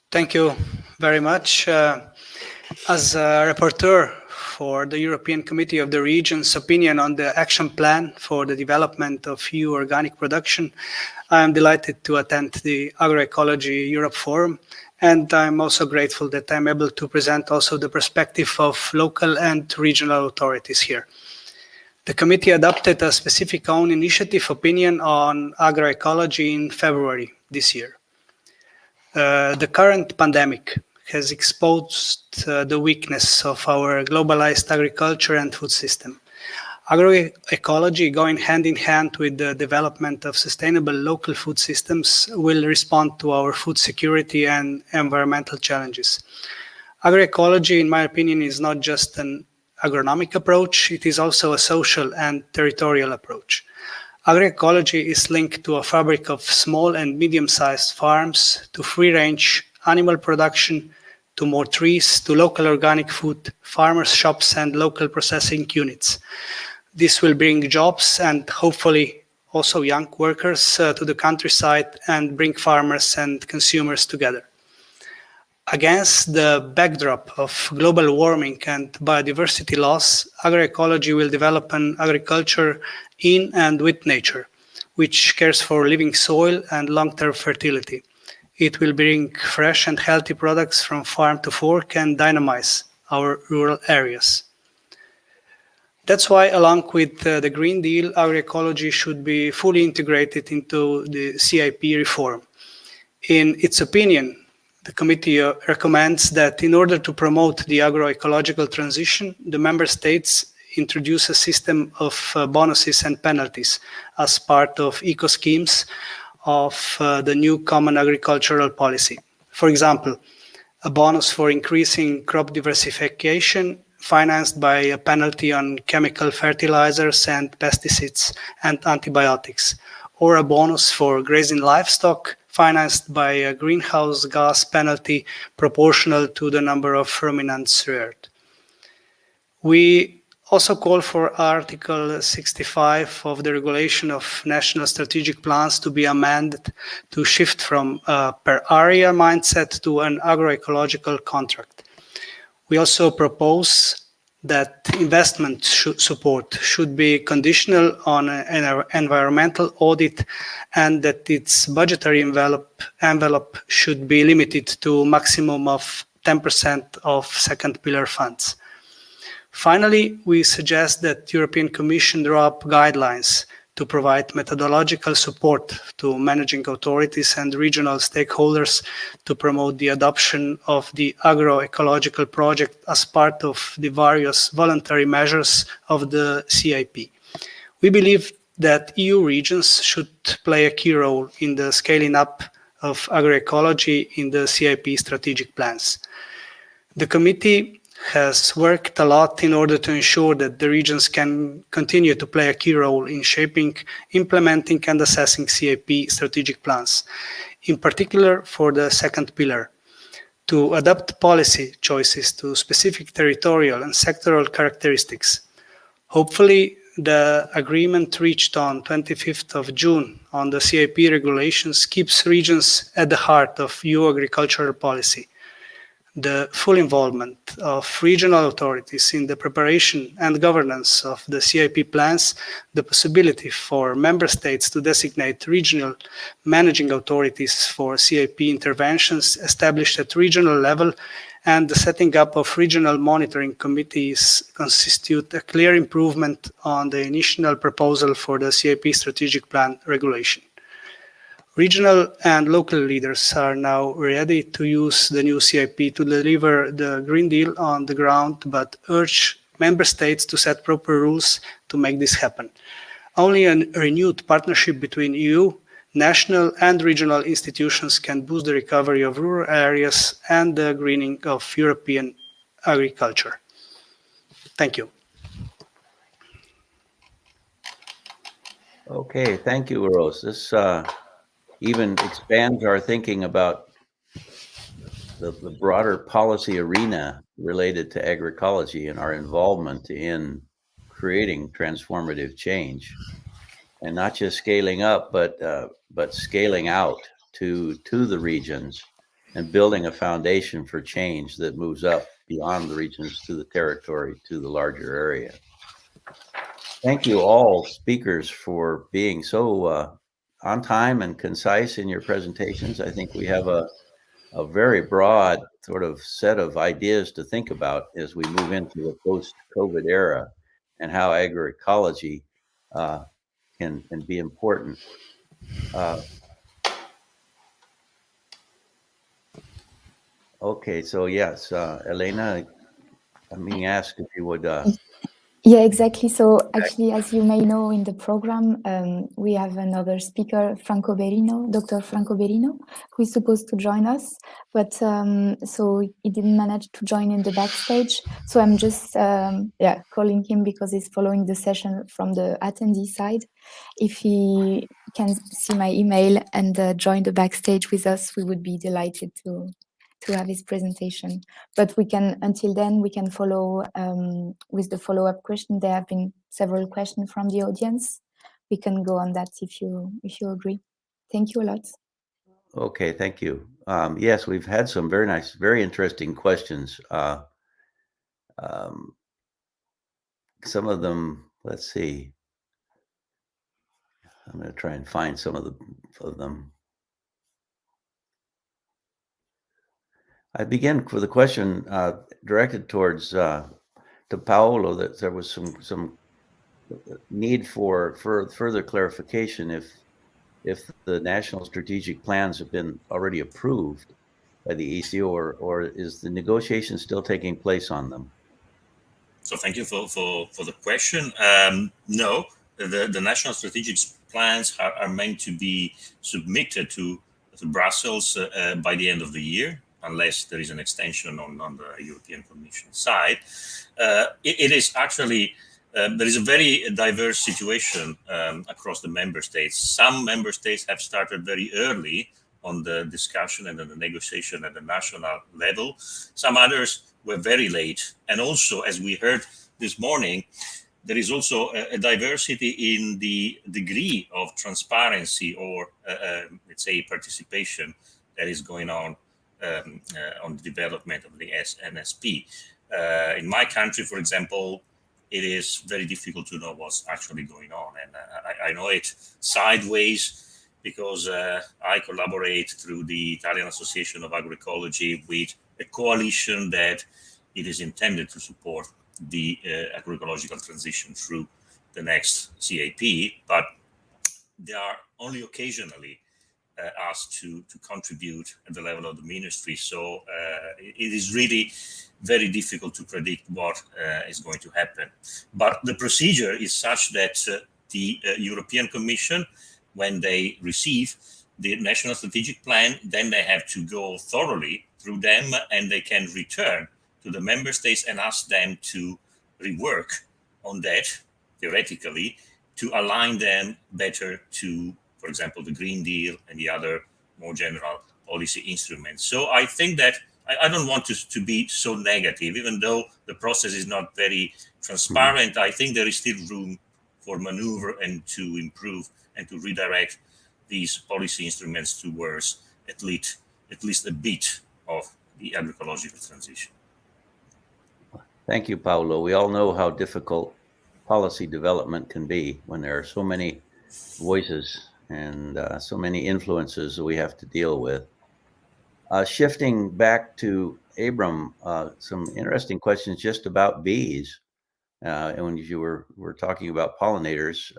Thank you very much. As a rapporteur for the European Committee of the Regions' opinion on the action plan for the development of EU organic production, I am delighted to attend the Agroecology Europe Forum, and I'm also grateful that I'm able to present also the perspective of local and regional authorities here. The committee adopted a specific own initiative opinion on agroecology in February this year. The current pandemic has exposed the weakness of our globalized agriculture and food system. Agroecology, going hand in hand with the development of sustainable local food systems, will respond to our food security and environmental challenges. Agroecology, in my opinion, is not just an agronomic approach, it is also a social and territorial approach. Agroecology is linked to a fabric of small and medium-sized farms, to free-range animal production, to more trees, to local organic food, farmers' shops, and local processing units. This will bring jobs and hopefully also young workers to the countryside and bring farmers and consumers together. Against the backdrop of global warming and biodiversity loss, agroecology will develop an agriculture in and with nature, which cares for living soil and long-term fertility. It will bring fresh and healthy products from farm to fork and dynamize our rural areas. That's why, along with the Green Deal, agroecology should be fully integrated into the CIP reform. In its opinion, the committee recommends that in order to promote the agroecological transition, the member states introduce a system of bonuses and penalties as part of eco schemes of the new common agricultural policy. For example, a bonus for increasing crop diversification financed by a penalty on chemical fertilizers and pesticides and antibiotics, or a bonus for grazing livestock financed by a greenhouse gas penalty proportional to the number of ruminants reared. We also call for Article 65 of the Regulation of National Strategic Plans to be amended to shift from a per area mindset to an agroecological contract. We also propose that investment support should be conditional on an environmental audit and that its budgetary envelope should be limited to a maximum of 10% of second pillar funds. Finally, we suggest that the European Commission draw up guidelines to provide methodological support to managing authorities and regional stakeholders to promote the adoption of the agroecological project as part of the various voluntary measures of the CIP. We believe that EU regions should play a key role in the scaling up of agroecology in the CIP strategic plans. The committee has worked a lot in order to ensure that the regions can continue to play a key role in shaping, implementing and assessing CIP strategic plans, in particular for the second pillar, to adapt policy choices to specific territorial and sectoral characteristics. Hopefully, the agreement reached on 25th of June on the CIP regulations keeps regions at the heart of EU agricultural policy. The full involvement of regional authorities in the preparation and governance of the CIP plans, the possibility for member states to designate regional managing authorities for CIP interventions established at regional level, and the setting up of regional monitoring committees constitute a clear improvement on the initial proposal for the CIP strategic plan regulation. Regional and local leaders are now ready to use the new CIP to deliver the Green Deal on the ground, but urge member states to set proper rules to make this happen. Only a renewed partnership between EU, national and regional institutions can boost the recovery of rural areas and the greening of European agriculture. Thank you. Okay, thank you, Rose. This even expands our thinking about the broader policy arena related to agroecology and our involvement in creating transformative change, and not just scaling up, but scaling out to the regions and building a foundation for change that moves up beyond the regions to the territory to the larger area. Thank you all speakers for being so on time and concise in your presentations. I think we have a very broad sort of set of ideas to think about as we move into the post-COVID era and how agroecology can be important. Okay, so yes, Elena, I'm being asked if you would. Yeah, exactly. So actually, as you may know, in the program, we have another speaker, Dr. Franco Berino, who is supposed to join us, but so he didn't manage to join in the backstage. So I'm just calling him because he's following the session from the attendee side. If he can see my email and join the backstage with us, we would be delighted to have his presentation. But we can, until then, we can follow with the follow-up question. There have been several questions from the audience. We can go on that if you agree. Thank you a lot. Okay, thank you. Yes, we've had some very nice, very interesting questions. Some of them, let's see. I'm going to try and find some of them. I begin with a question directed towards to Paolo, that there was some need for further clarification if the national strategic plans have been already approved by the ECO, or is the negotiation still taking place on them? So thank you for the question. No, the national strategic plans are meant to be submitted to Brussels by the end of the year, unless there is an extension on the European Commission side. It is actually, there is a very diverse situation across the member states. Some member states have started very early on the discussion and the negotiation at the national level. Some others were very late. And also, as we heard this morning, there is also a diversity in the degree of transparency or, let's say, participation that is going on the development of the NSP. In my country, for example, it is very difficult to know what's actually going on. And I know it sideways because I collaborate through the Italian Association of Agroecology with a coalition that it is intended to support the agroecological transition through the next CAP, but they are only occasionally asked to contribute at the level of the ministry. So it is really very difficult to predict what is going to happen. But the procedure is such that the European Commission, when they receive the national strategic plan, then they have to go thoroughly through them, and they can return to the member states and ask them to rework on that, theoretically, to align them better to, for example, the Green Deal and the other more general policy instruments. So I think that I don't want to be so negative, even though the process is not very transparent. I think there is still room for maneuver and to improve and to redirect these policy instruments towards at least a bit of the agroecological transition. Thank you, Paolo. We all know how difficult policy development can be when there are so many voices and so many influences that we have to deal with. Shifting back to Abram, some interesting questions just about bees. And when you were talking about pollinators,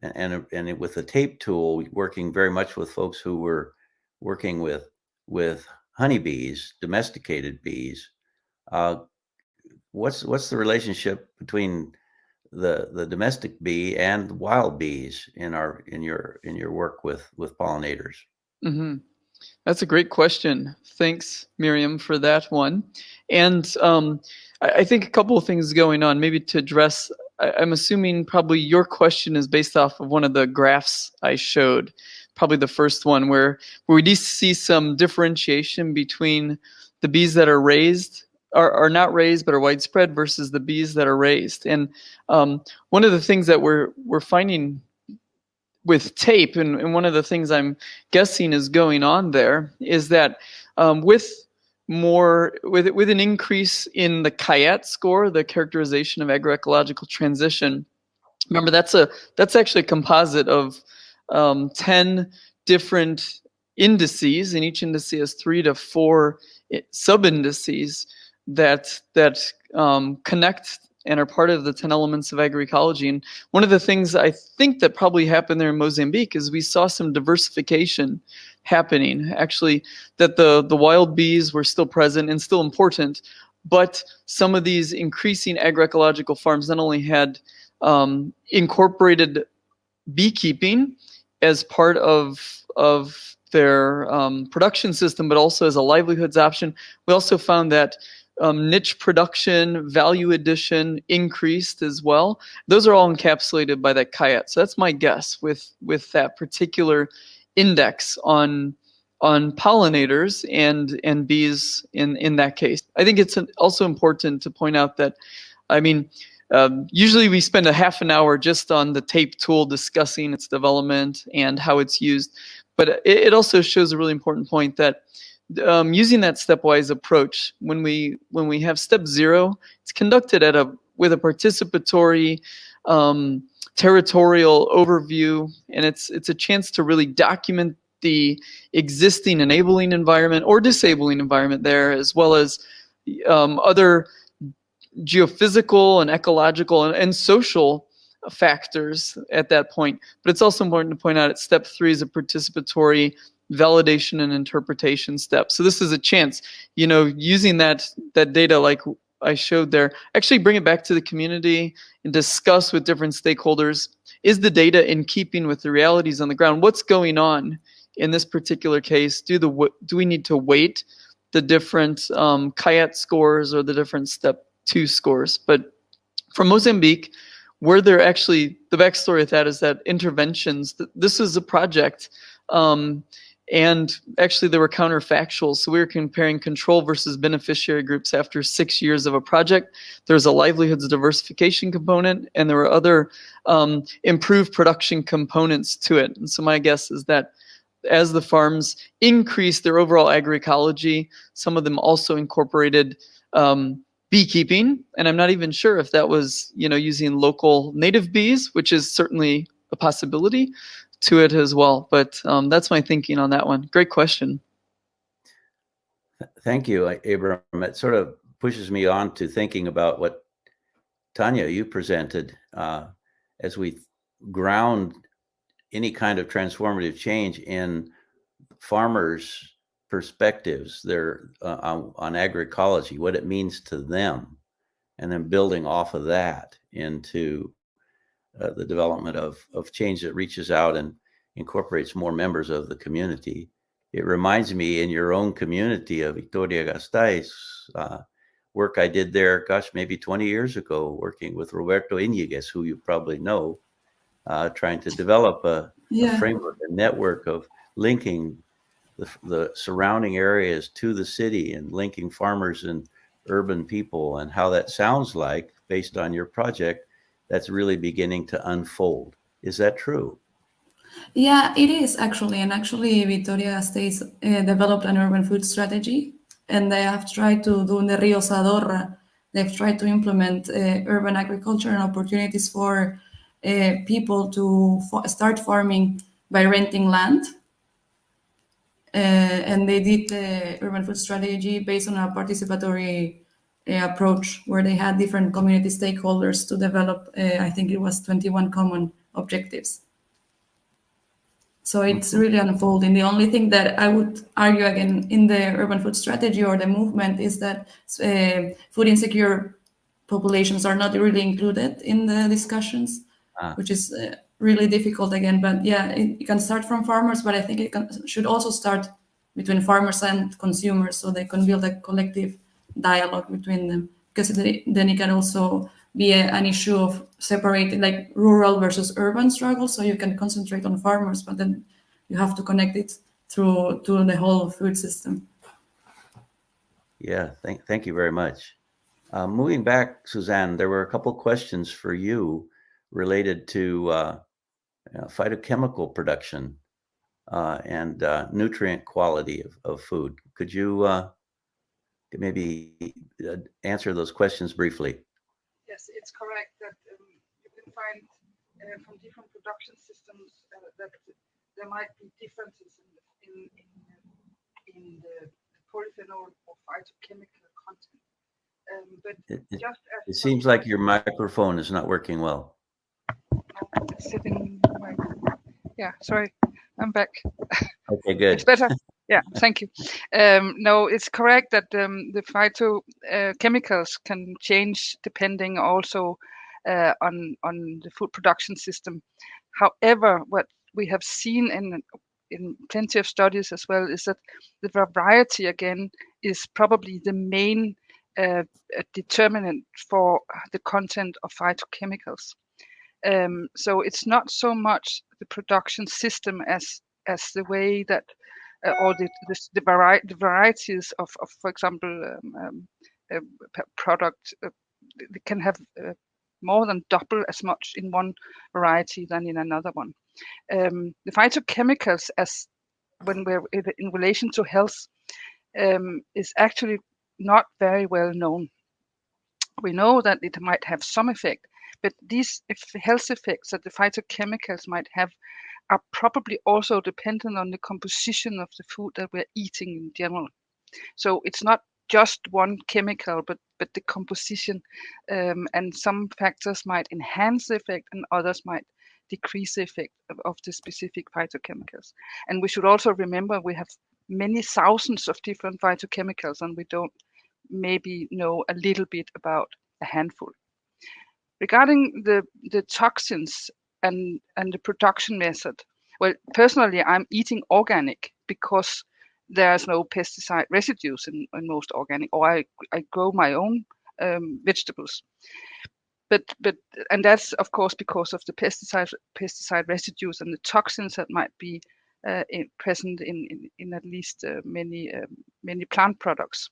and with the tape tool, working very much with folks who were working with honeybees, domesticated bees. What's the relationship between the domestic bee and wild bees in your work with pollinators? Mm-hmm. That's a great question. Thanks, Miriam, for that one. And I think a couple of things going on, maybe to address. I'm assuming probably your question is based off of one of the graphs I showed, probably the first one, where we do see some differentiation between the bees that are raised, are not raised but are widespread, versus the bees that are raised. And one of the things that we're finding with tape, and one of the things I'm guessing is going on there, is that with an increase in the CAIET score, the characterization of agroecological transition. Remember, that's actually a composite of 10 different indices, and each indice has 3 to 4 sub-indices that connect and are part of the 10 elements of agroecology. And one of the things I think that probably happened there in Mozambique is we saw some diversification happening, actually, that the wild bees were still present and still important, but some of these increasing agroecological farms not only had incorporated beekeeping as part of their production system, but also as a livelihoods option. We also found that niche production, value addition increased as well. Those are all encapsulated by that CIAT. So that's my guess with that particular index on pollinators and bees in that case. I think it's also important to point out that, I mean, usually we spend a half an hour just on the TAPE tool discussing its development and how it's used, but it also shows a really important point that using that stepwise approach, when we have step 0, it's conducted with a participatory territorial overview, and it's a chance to really document the existing enabling environment or disabling environment there, as well as other geophysical and ecological and social factors at that point. But it's also important to point out that step 3 is a participatory validation and interpretation step. So this is a chance, using that data like I showed there, actually bring it back to the community and discuss with different stakeholders, is the data in keeping with the realities on the ground? What's going on in this particular case? Do we need to weight the different CIAT scores or the different step 2 scores? But from Mozambique, where they're actually, the backstory of that is that interventions, this is a project, and actually there were counterfactuals. So we were comparing control versus beneficiary groups after 6 years of a project. There's a livelihoods diversification component, and there were other improved production components to it. And so my guess is that as the farms increased their overall agroecology, some of them also incorporated beekeeping, and I'm not even sure if that was, using local native bees, which is certainly a possibility to it as well. But that's my thinking on that one. Great question. Thank you, Abram. It sort of pushes me on to thinking about what, Tanya, you presented as we ground any kind of transformative change in farmers' perspectives, their on agroecology, what it means to them, and then building off of that into the development of change that reaches out and incorporates more members of the community. It reminds me, in your own community of Vitoria-Gasteiz, work I did there, maybe 20 years ago, working with Roberto Iñiguez, who you probably know, trying to develop a framework, a network of linking the surrounding areas to the city and linking farmers and urban people, and how that sounds like, based on your project, that's really beginning to unfold. Is that true? Yeah, it is actually. And actually, Vitoria-Gasteiz developed an urban food strategy, and they have tried to do in the Rio Zadorra, they've tried to implement urban agriculture and opportunities for people to start farming by renting land. And they did the urban food strategy based on a participatory approach, where they had different community stakeholders to develop, I think it was 21 common objectives. So it's really unfolding. The only thing that I would argue again in the urban food strategy or the movement is that food insecure populations are not really included in the discussions, which is really difficult again. But yeah, it can start from farmers, but I think it should also start between farmers and consumers, so they can build a collective dialogue between them, because then it can also be an issue of separating like rural versus urban struggles. So you can concentrate on farmers, but then you have to connect it through to the whole food system. Yeah, thank you very much. Moving back, Suzanne, there were a couple questions for you related to phytochemical production and nutrient quality of food. Could you maybe answer those questions briefly? Yes, it's correct that you can find from different production systems that there might be differences in the polyphenol or phytochemical content. But It, it, just it as seems like your microphone is not working well. sitting, yeah, sorry, I'm back. Okay, good. It's better. Yeah, thank you. No, it's correct that the phytochemicals can change depending also on the food production system. However, what we have seen in plenty of studies as well is that the variety again is probably the main determinant for the content of phytochemicals. So it's not so much the production system as the way that or the varieties of for example product they can have more than double as much in one variety than in another one. The phytochemicals, as when we're in relation to health, is actually not very well known. We know that it might have some effect, but these health effects that the phytochemicals might have are probably also dependent on the composition of the food that we're eating in general. So it's not just one chemical, but the composition, and some factors might enhance the effect and others might decrease the effect of the specific phytochemicals. And we should also remember we have many thousands of different phytochemicals and we don't maybe know a little bit about a handful. Regarding the toxins and the production method, well, personally, I'm eating organic because there's no pesticide residues in most organic, or I grow my own vegetables. But and that's of course because of the pesticide residues and the toxins that might be present in at least many plant products.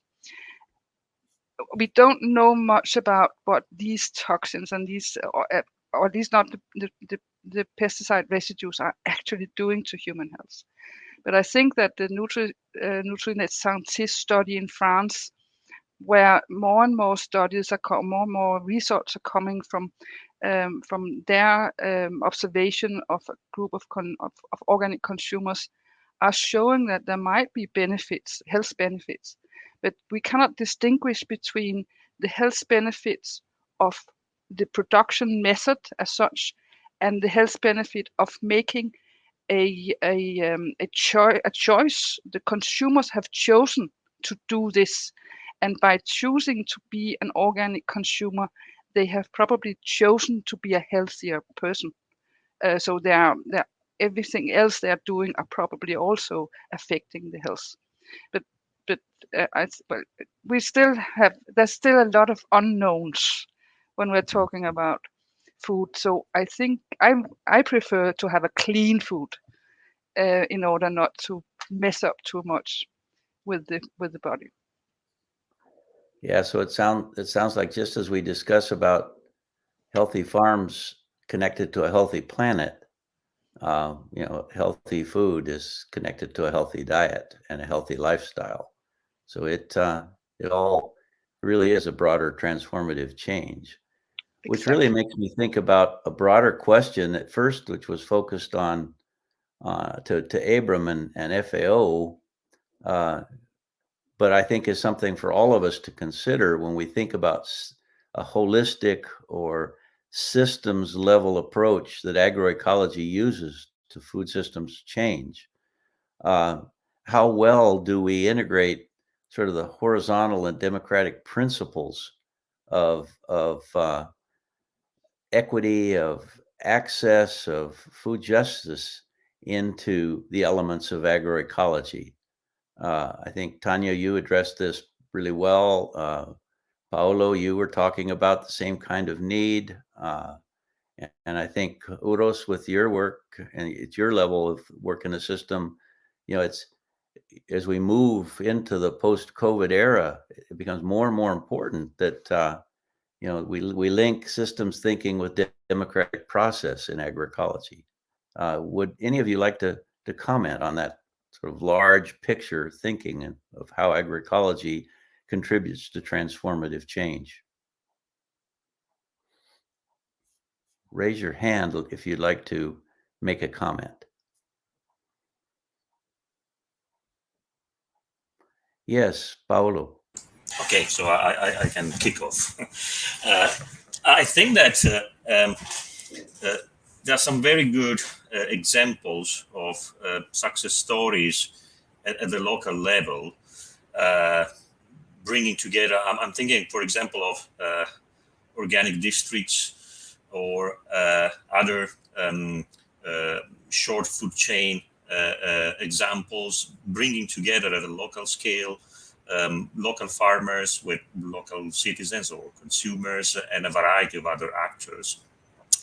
We don't know much about what these toxins and these, or at least not the pesticide residues, are actually doing to human health. But I think that the Nutrinet Santé study in France, where more and more studies are more and more research are coming from their observation of a group of organic consumers, are showing that there might be benefits, health benefits, but we cannot distinguish between the health benefits of the production method as such and the health benefit of making a choice. The consumers have chosen to do this, and by choosing to be an organic consumer, they have probably chosen to be a healthier person. So everything else they are doing are probably also affecting the health. But we still have, there's still a lot of unknowns when we're talking about food. So I think I prefer to have a clean food in order not to mess up too much with the body. Yeah, so it sounds like, just as we discuss about healthy farms connected to a healthy planet, healthy food is connected to a healthy diet and a healthy lifestyle. So it all really is a broader transformative change, which really makes me think about a broader question at first, which was focused on to Abram and FAO, but I think is something for all of us to consider when we think about a holistic or systems level approach that agroecology uses to food systems change. How well do we integrate sort of the horizontal and democratic principles of equity, of access, of food justice into the elements of agroecology? I think, Tanya, you addressed this really well. Paolo, you were talking about the same kind of need. And I think, Uros, with your work and at your level of work in the system, it's, as we move into the post-COVID era, it becomes more and more important that, we link systems thinking with democratic process in agroecology. Would any of you like to comment on that sort of large picture thinking of how agroecology contributes to transformative change? Raise your hand if you'd like to make a comment. Yes, Paolo. Okay, so I can kick off. I think that there are some very good examples of success stories at the local level, bringing together. I'm thinking, for example, of organic districts or other short food chain examples, bringing together at a local scale local farmers with local citizens or consumers and a variety of other actors.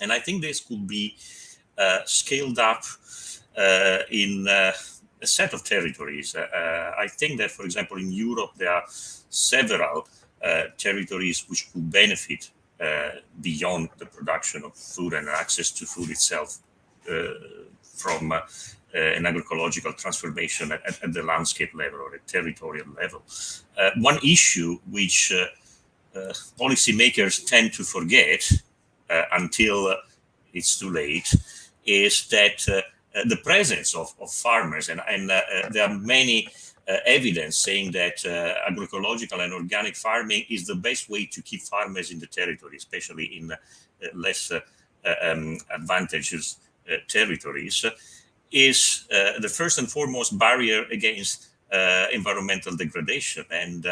And I think this could be scaled up in a set of territories. I think that, for example, in Europe, there are several territories which could benefit beyond the production of food and access to food itself from an agroecological transformation at the landscape level or at territorial level. One issue which policymakers tend to forget until it's too late is that the presence of farmers, and there are many evidence saying that agroecological and organic farming is the best way to keep farmers in the territory, especially in less advantageous territories, is the first and foremost barrier against environmental degradation. And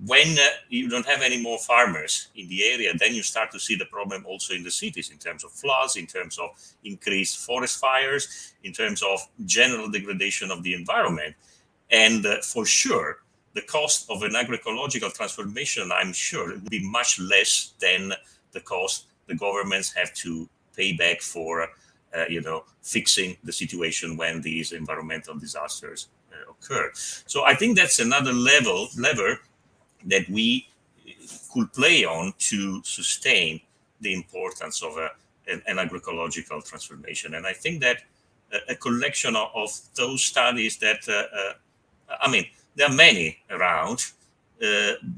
when you don't have any more farmers in the area, then you start to see the problem also in the cities in terms of floods, in terms of increased forest fires, in terms of general degradation of the environment. And for sure, the cost of an agroecological transformation, I'm sure, will be much less than the cost the governments have to pay back for fixing the situation when these environmental disasters occur. So I think that's another lever that we could play on to sustain the importance of an agroecological transformation. And I think that a collection of those studies that, there are many around.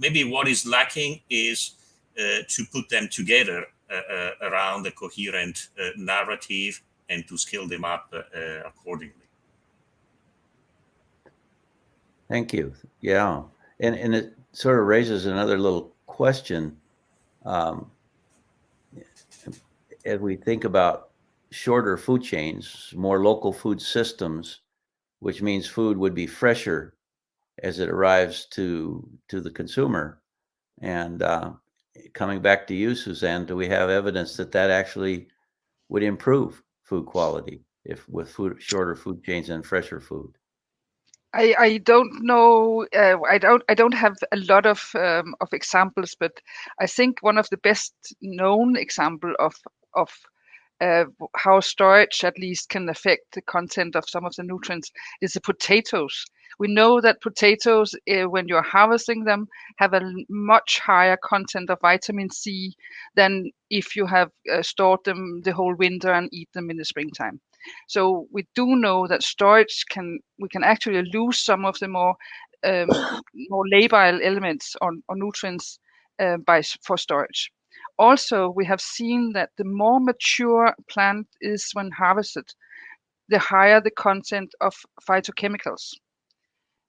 Maybe what is lacking is to put them together around a coherent narrative and to scale them up accordingly. Thank you. Yeah. And it sort of raises another little question. As we think about shorter food chains, more local food systems, which means food would be fresher as it arrives to the consumer. And coming back to you, Suzanne, do we have evidence that actually would improve food quality with shorter food chains and fresher food? I don't know. I don't have a lot of examples, but I think one of the best known example of how storage at least can affect the content of some of the nutrients is the potatoes. We know that potatoes, when you're harvesting them, have a much higher content of vitamin C than if you have stored them the whole winter and eat them in the springtime. So we do know that storage we can actually lose some of the more labile elements or nutrients for storage. Also, we have seen that the more mature plant is when harvested, the higher the content of phytochemicals.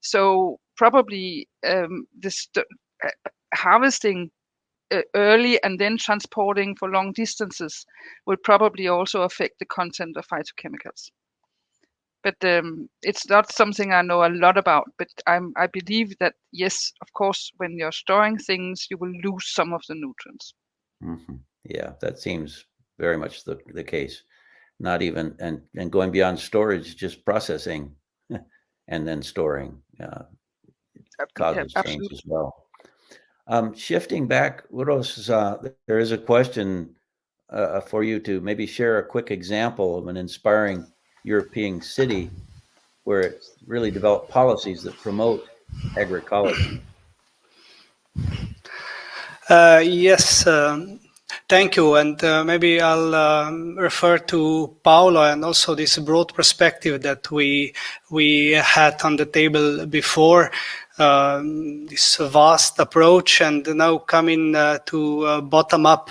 So probably harvesting early and then transporting for long distances will probably also affect the content of phytochemicals. But it's not something I know a lot about, but I believe that, yes, of course, when you're storing things, you will lose some of the nutrients. Mm-hmm. Yeah, that seems very much the case. Not even, and going beyond storage, just processing and then storing causes change as well. Shifting back, Uros, there is a question for you to maybe share a quick example of an inspiring European city where it really developed policies that promote agroecology. Yes, thank you. And maybe I'll refer to Paolo and also this broad perspective that we had on the table before, this vast approach, and now coming to bottom up.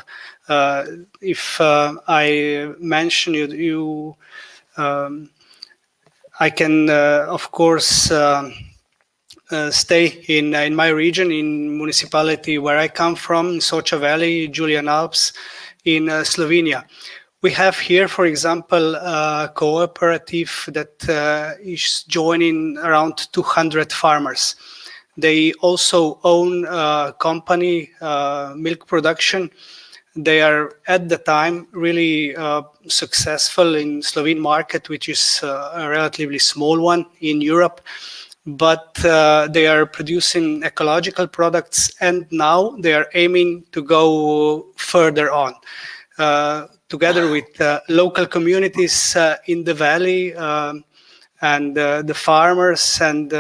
If I mention you I can, of course, stay in my region, in municipality where I come from, Socha Valley, Julian Alps, in Slovenia. We have here, for example, a cooperative that is joining around 200 farmers. They also own a company, milk production. They are at the time really successful in Slovene market, which is a relatively small one in Europe. But they are producing ecological products, and now they are aiming to go further on. Together with local communities in the valley and the farmers, and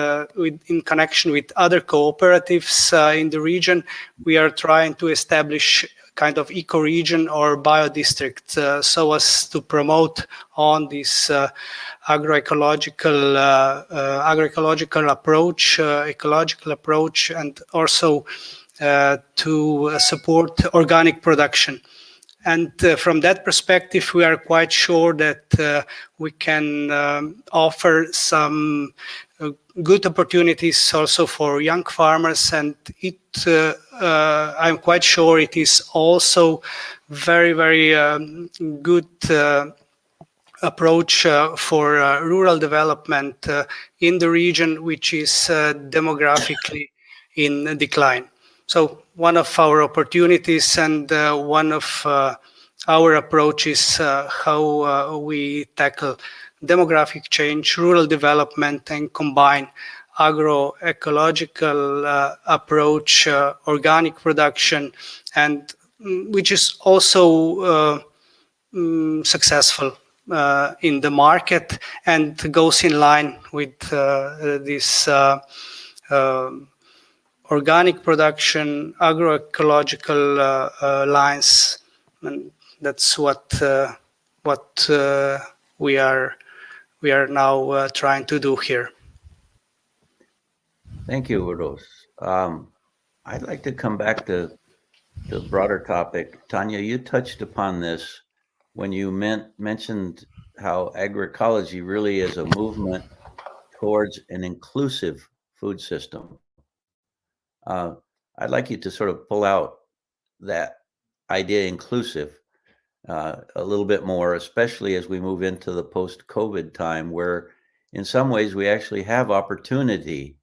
in connection with other cooperatives in the region, we are trying to establish kind of eco-region or bio-district so as to promote on this agroecological approach, ecological approach, and also to support organic production. And from that perspective, we are quite sure that we can offer some good opportunities also for young farmers, and I'm quite sure it is also very, very good approach for rural development in the region, which is demographically in decline. So one of our opportunities and one of our approaches how we tackle demographic change, rural development, and combine agroecological approach, organic production, and which is also successful in the market and goes in line with this organic production, agroecological lines, and that's what we are now trying to do here. Thank you, Uros. I'd like to come back to the broader topic. Tanya, you touched upon this when you mentioned how agroecology really is a movement towards an inclusive food system. I'd like you to sort of pull out that idea, inclusive, a little bit more, especially as we move into the post-COVID time, where in some ways we actually have opportunity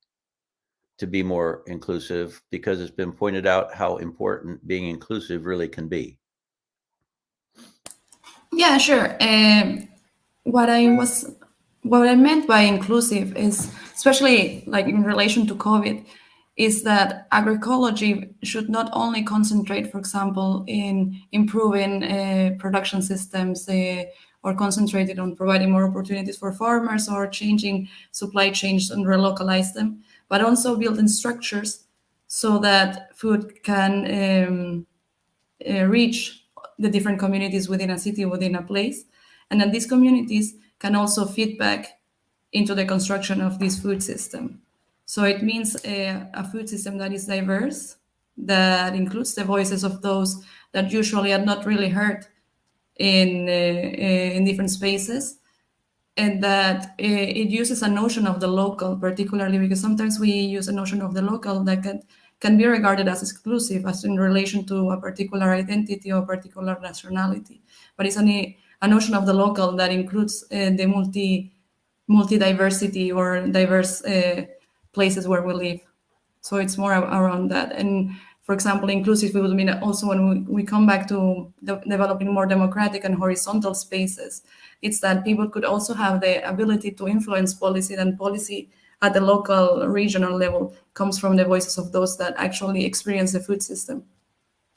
to be more inclusive, because it's been pointed out how important being inclusive really can be. Yeah, sure. What I meant by inclusive is, especially like in relation to COVID, is that agroecology should not only concentrate, for example, in improving production systems or concentrated on providing more opportunities for farmers or changing supply chains and relocalize them, but also building structures so that food can reach the different communities within a city, within a place. And then these communities can also feed back into the construction of this food system. So it means a food system that is diverse, that includes the voices of those that usually are not really heard in different spaces, and that it uses a notion of the local, particularly because sometimes we use a notion of the local that can be regarded as exclusive, as in relation to a particular identity or particular nationality. But it's only a notion of the local that includes the multi-diversity or diverse places where we live. So it's more around that. And for example, inclusive would mean also when we come back to developing more democratic and horizontal spaces, it's that people could also have the ability to influence policy, and policy at the local, regional level comes from the voices of those that actually experience the food system,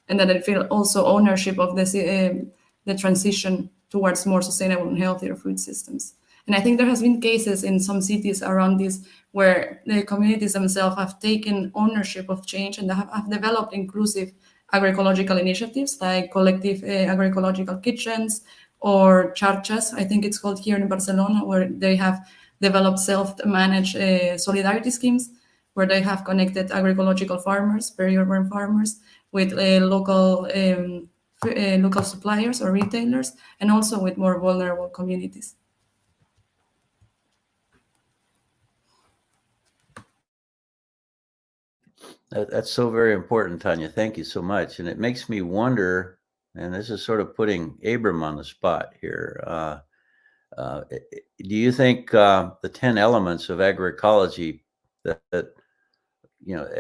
and that they feel also ownership of the transition towards more sustainable and healthier food systems. And I think there has been cases in some cities around this where the communities themselves have taken ownership of change and have developed inclusive agroecological initiatives like collective agroecological kitchens or charchas, I think it's called here in Barcelona, where they have developed self-managed solidarity schemes where they have connected agroecological farmers, peri-urban farmers, with local suppliers or retailers, and also with more vulnerable communities. That's so very important, Tanya. Thank you so much. And it makes me wonder, and this is sort of putting Abram on the spot here. Do you think the 10 elements of agroecology that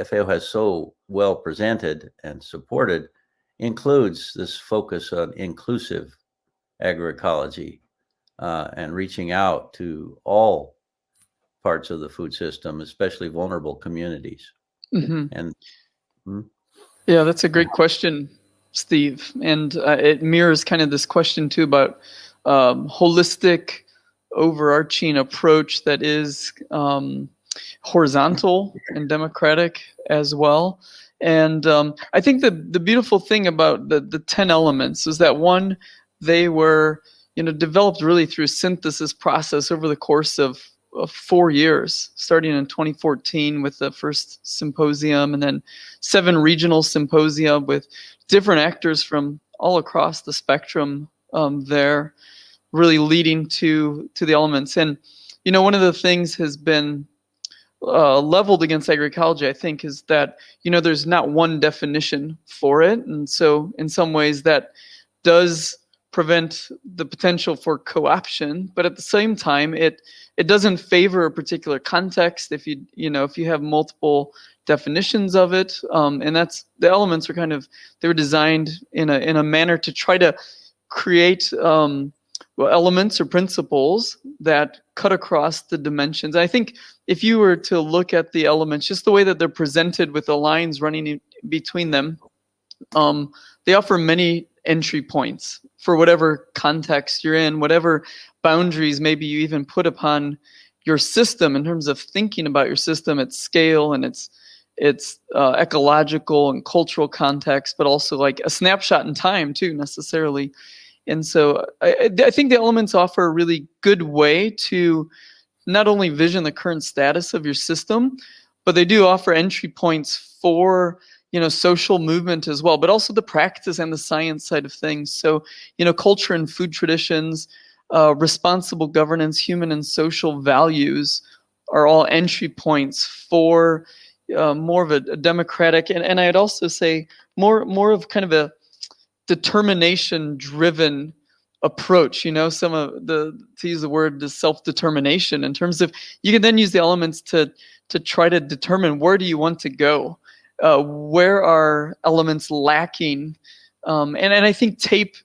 FAO has so well presented and supported includes this focus on inclusive agroecology and reaching out to all parts of the food system, especially vulnerable communities? Mm-hmm. And yeah, that's a great question, Steve. And it mirrors kind of this question too about holistic, overarching approach that is horizontal and democratic as well. And I think the beautiful thing about the 10 elements is that, one, they were developed really through synthesis process over the course of 4 years, starting in 2014 with the first symposium, and then 7 regional symposia with different actors from all across the spectrum there, really leading to the elements. And one of the things has been leveled against agroecology, I think, is that there's not one definition for it, and so in some ways that does prevent the potential for co-option, but at the same time it doesn't favor a particular context if you have multiple definitions of it, and that's the elements are they were designed in a manner to try to create elements or principles that cut across the dimensions. I think if you were to look at the elements, just the way that they're presented with the lines running in between them, they offer many entry points for whatever context you're in, whatever boundaries maybe you even put upon your system in terms of thinking about your system at scale and its ecological and cultural context, but also like a snapshot in time too, necessarily. And so I think the elements offer a really good way to not only vision the current status of your system, but they do offer entry points for social movement as well, but also the practice and the science side of things. So, culture and food traditions, responsible governance, human and social values are all entry points for more of a democratic, and I'd also say more of kind of a determination-driven approach. Some of to use the word, the self-determination, in terms of you can then use the elements to try to determine where do you want to go. Where are elements lacking? And I think TAPE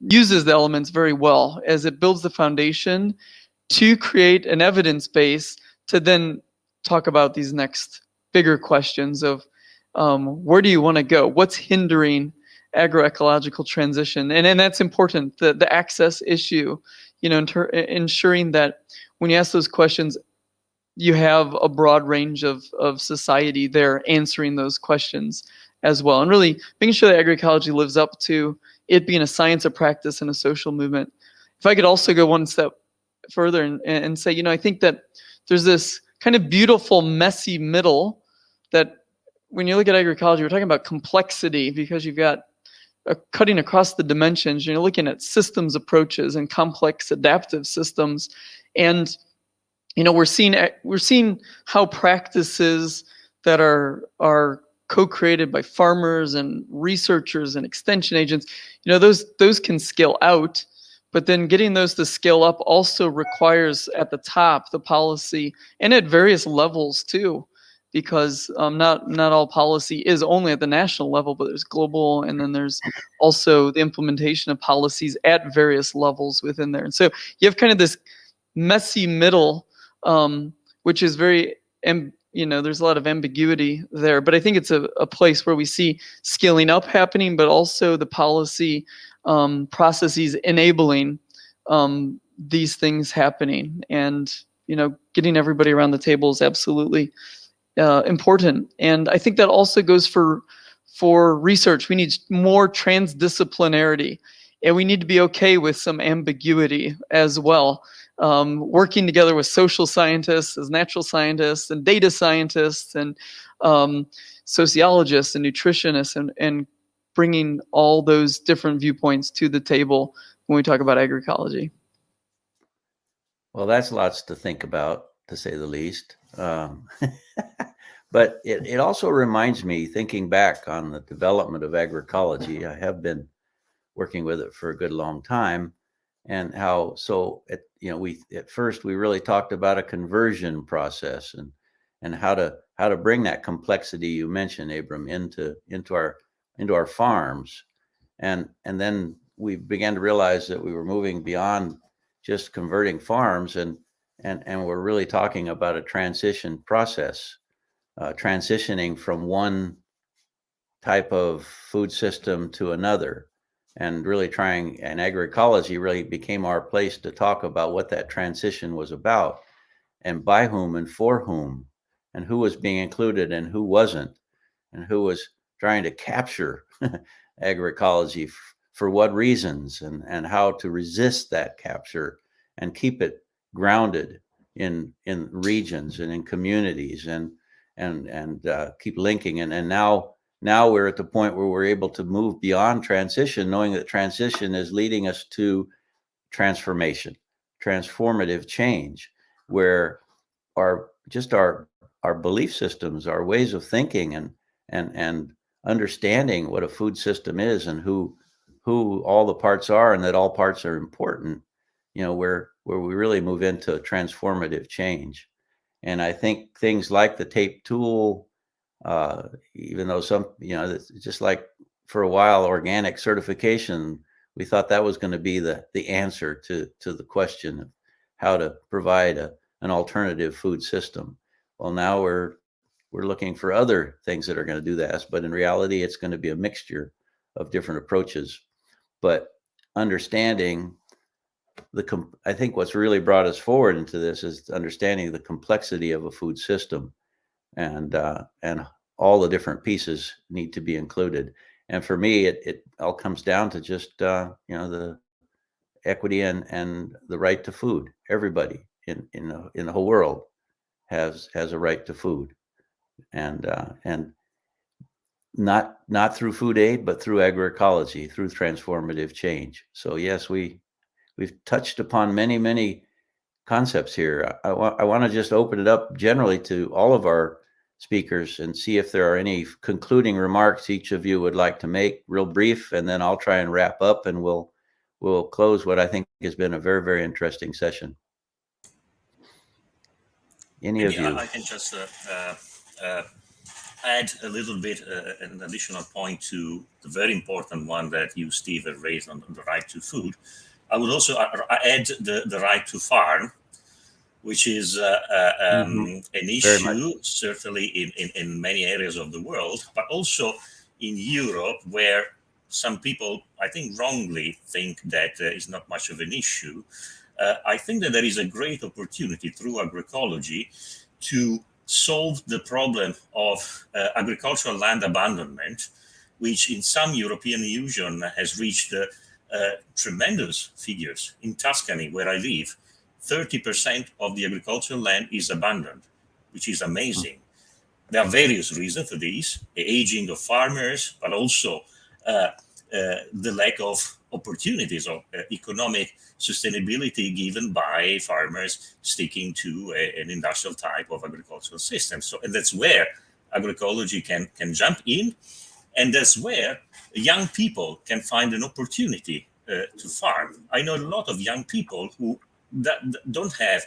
uses the elements very well as it builds the foundation to create an evidence base to then talk about these next bigger questions of where do you want to go? What's hindering agroecological transition? And that's important, the access issue, ensuring that when you ask those questions, you have a broad range of society there answering those questions as well. And really making sure that agroecology lives up to it being a science of practice and a social movement. If I could also go one step further and say, I think that there's this kind of beautiful, messy middle that when you look at agroecology, we're talking about complexity because you've got cutting across the dimensions. You're looking at systems approaches and complex adaptive systems. And we're seeing how practices that are co-created by farmers and researchers and extension agents, those can scale out, but then getting those to scale up also requires at the top the policy and at various levels too, because not all policy is only at the national level, but there's global, and then there's also the implementation of policies at various levels within there. And so you have kind of this messy middle, which is very, there's a lot of ambiguity there, but I think it's a place where we see scaling up happening, but also the policy processes enabling these things happening. And, getting everybody around the table is absolutely important. And I think that also goes for research. We need more transdisciplinarity, and we need to be okay with some ambiguity as well. Working together with social scientists as natural scientists and data scientists and sociologists and nutritionists and bringing all those different viewpoints to the table when we talk about agroecology. Well, that's lots to think about, to say the least. But it also reminds me, thinking back on the development of agroecology, I have been working with it for a good long time, and how we at first we really talked about a conversion process and how to bring that complexity you mentioned, Abram, into our farms, and then we began to realize that we were moving beyond just converting farms, and we're really talking about a transition process, transitioning from one type of food system to another, and really trying, and agroecology really became our place to talk about what that transition was about, and by whom and for whom, and who was being included and who wasn't, and who was trying to capture agroecology for what reasons, and how to resist that capture and keep it grounded in regions and in communities, and keep linking. And now we're at the point where we're able to move beyond transition, knowing that transition is leading us to transformation, transformative change, where our belief systems, our ways of thinking, and understanding what a food system is, and who all the parts are, and that all parts are important, where we really move into transformative change. And I think things like the tape tool, even though some, just like for a while, organic certification, we thought that was going to be the answer to the question of how to provide an alternative food system. Well, now we're looking for other things that are going to do that, but in reality, it's going to be a mixture of different approaches. But understanding I think what's really brought us forward into this is understanding the complexity of a food system, and all the different pieces need to be included. And for me, it all comes down to just the equity and the right to food. Everybody in the whole world has a right to food, and not through food aid, but through agroecology, through transformative change. So yes, we've touched upon many concepts here. I want to just open it up generally to all of our speakers and see if there are any concluding remarks each of you would like to make, real brief, and then I'll try and wrap up, and we'll close what I think has been a very, very interesting session. Any of you? I can just add a little bit, an additional point to the very important one that you, Steve, raised on the right to food. I would also add the right to farm, which is an issue certainly in many areas of the world, but also in Europe, where some people, I think, wrongly think that is not much of an issue. I think that there is a great opportunity through agroecology to solve the problem of agricultural land abandonment, which in some European Union has reached tremendous figures. In Tuscany, where I live, 30% of the agricultural land is abandoned, which is amazing. There are various reasons for this: the aging of farmers, but also the lack of opportunities of economic sustainability given by farmers sticking to an industrial type of agricultural system. So, and that's where agroecology can jump in, and that's where young people can find an opportunity to farm. I know a lot of young people who don't have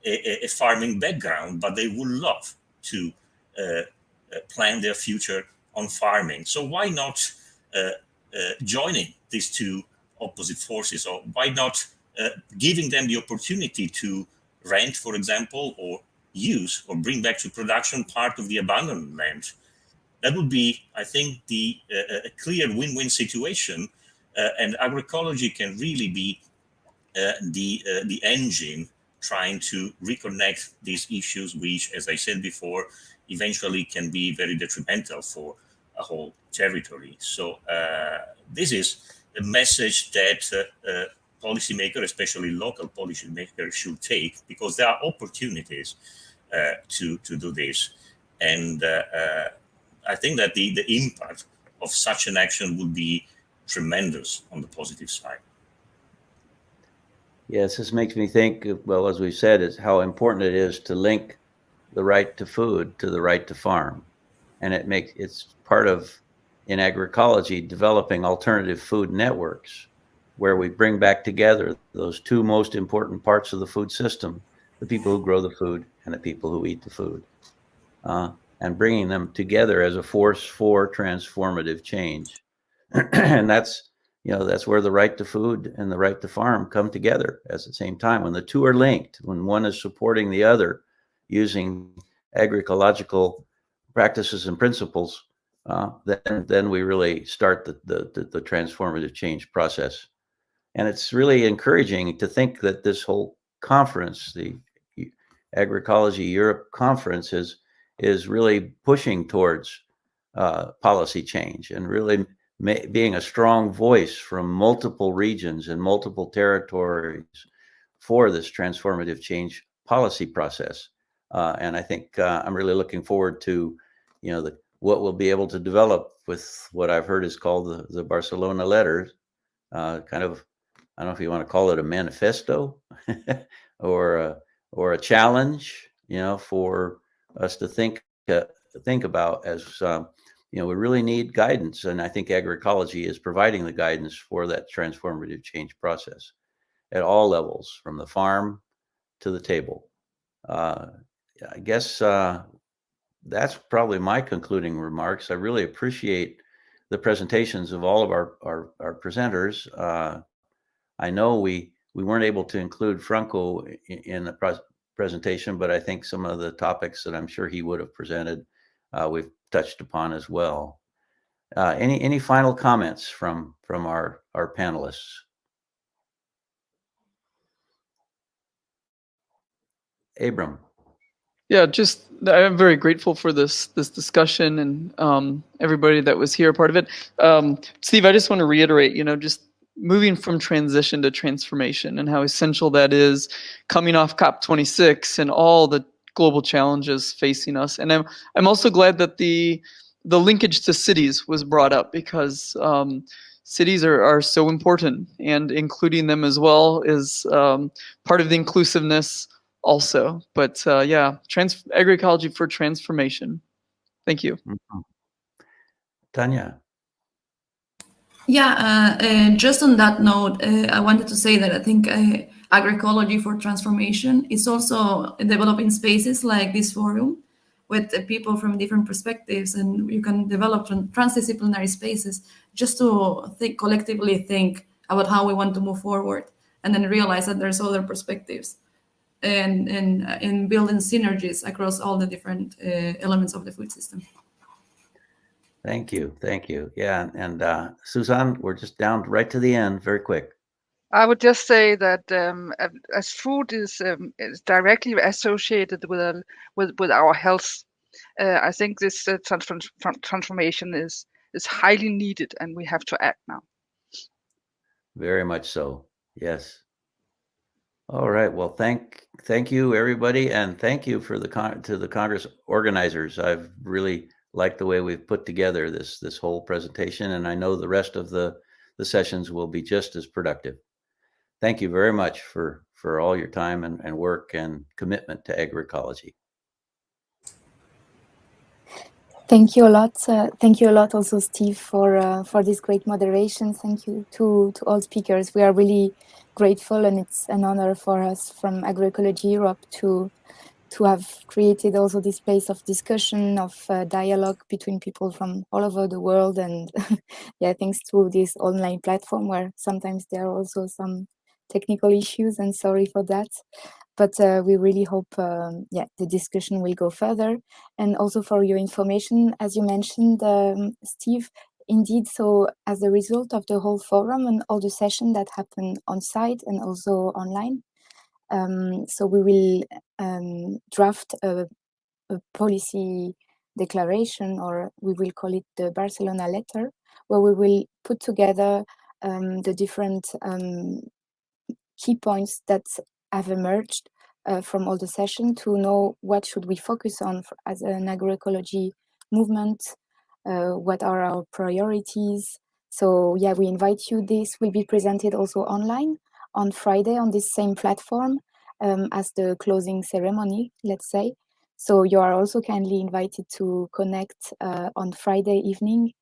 a farming background, but they would love to plan their future on farming. So why not joining these two opposite forces, or why not giving them the opportunity to rent, for example, or use or bring back to production part of the abandoned land? That would be, I think, a clear win-win situation, and agroecology can really be the engine trying to reconnect these issues, which, as I said before, eventually can be very detrimental for a whole territory. So this is a message that policymakers, especially local policymakers, should take, because there are opportunities to do this. And I think that the impact of such an action would be tremendous on the positive side. Yes, this makes me think, well, as we've said, is how important it is to link the right to food to the right to farm. And it's part of, in agroecology, developing alternative food networks where we bring back together those two most important parts of the food system, the people who grow the food and the people who eat the food, and bringing them together as a force for transformative change. And that's where the right to food and the right to farm come together at the same time. When the two are linked, when one is supporting the other using agroecological practices and principles, then we really start the transformative change process. And it's really encouraging to think that this whole conference, the Agroecology Europe Conference, is really pushing towards policy change and really being a strong voice from multiple regions and multiple territories for this transformative change policy process. And I think I'm really looking forward to, what we'll be able to develop with what I've heard is called the Barcelona letters, kind of, I don't know if you want to call it a manifesto or a challenge, for us to think about as, we really need guidance. And I think agroecology is providing the guidance for that transformative change process at all levels, from the farm to the table. I guess that's probably my concluding remarks. I really appreciate the presentations of all of our presenters. I know we weren't able to include Franco in the presentation, but I think some of the topics that I'm sure he would have presented, we've touched upon as well. Any final comments from our panelists? Abram. Yeah, I'm very grateful for this discussion and everybody that was here, part of it. Steve, I just want to reiterate, just moving from transition to transformation and how essential that is, coming off COP26 and all the global challenges facing us. And I'm also glad that the linkage to cities was brought up, because cities are so important, and including them as well is part of the inclusiveness also. But agroecology for transformation. Thank you. Mm-hmm. Tanya. Yeah, just on that note, I wanted to say that I think agroecology for transformation is also developing spaces like this forum with people from different perspectives, and you can develop transdisciplinary spaces just to collectively think about how we want to move forward, and then realize that there's other perspectives, and building synergies across all the different elements of the food system. Thank you. Yeah, and Suzanne, we're just down right to the end, very quick. I would just say that as food is directly associated with our health, I think this transformation is highly needed, and we have to act now. Very much so. Yes. All right. Well, thank you, everybody, and thank you to the Congress organizers. I've really liked the way we've put together this whole presentation, and I know the rest of the sessions will be just as productive. Thank you very much for all your time and work and commitment to agroecology. Thank you a lot. Thank you a lot also, Steve, for this great moderation. Thank you to all speakers. We are really grateful, and it's an honor for us from Agroecology Europe to have created also this space of discussion, of dialogue between people from all over the world. And yeah, thanks to this online platform where sometimes there are also some technical issues, and sorry for that. But we really hope the discussion will go further. And also for your information, as you mentioned, Steve, indeed, so as a result of the whole forum and all the sessions that happen on site and also online, so we will draft a policy declaration, or we will call it the Barcelona letter, where we will put together the different key points that have emerged from all the session, to know what should we focus on as an agroecology movement, what are our priorities. So yeah, we invite you. This will be presented also online on Friday on this same platform as the closing ceremony, let's say. So you are also kindly invited to connect on Friday evening.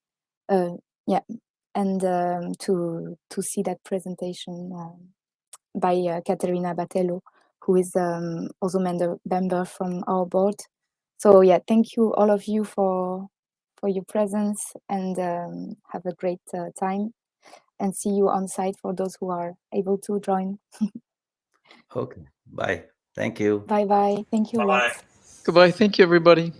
And to see that presentation by Caterina Batello, who is also member from our board. So yeah, thank you all of you for your presence, and have a great time, and see you on site for those who are able to join. Okay, bye. Thank you. Bye bye. Thank you a lot. Bye-bye. Goodbye. Thank you, everybody.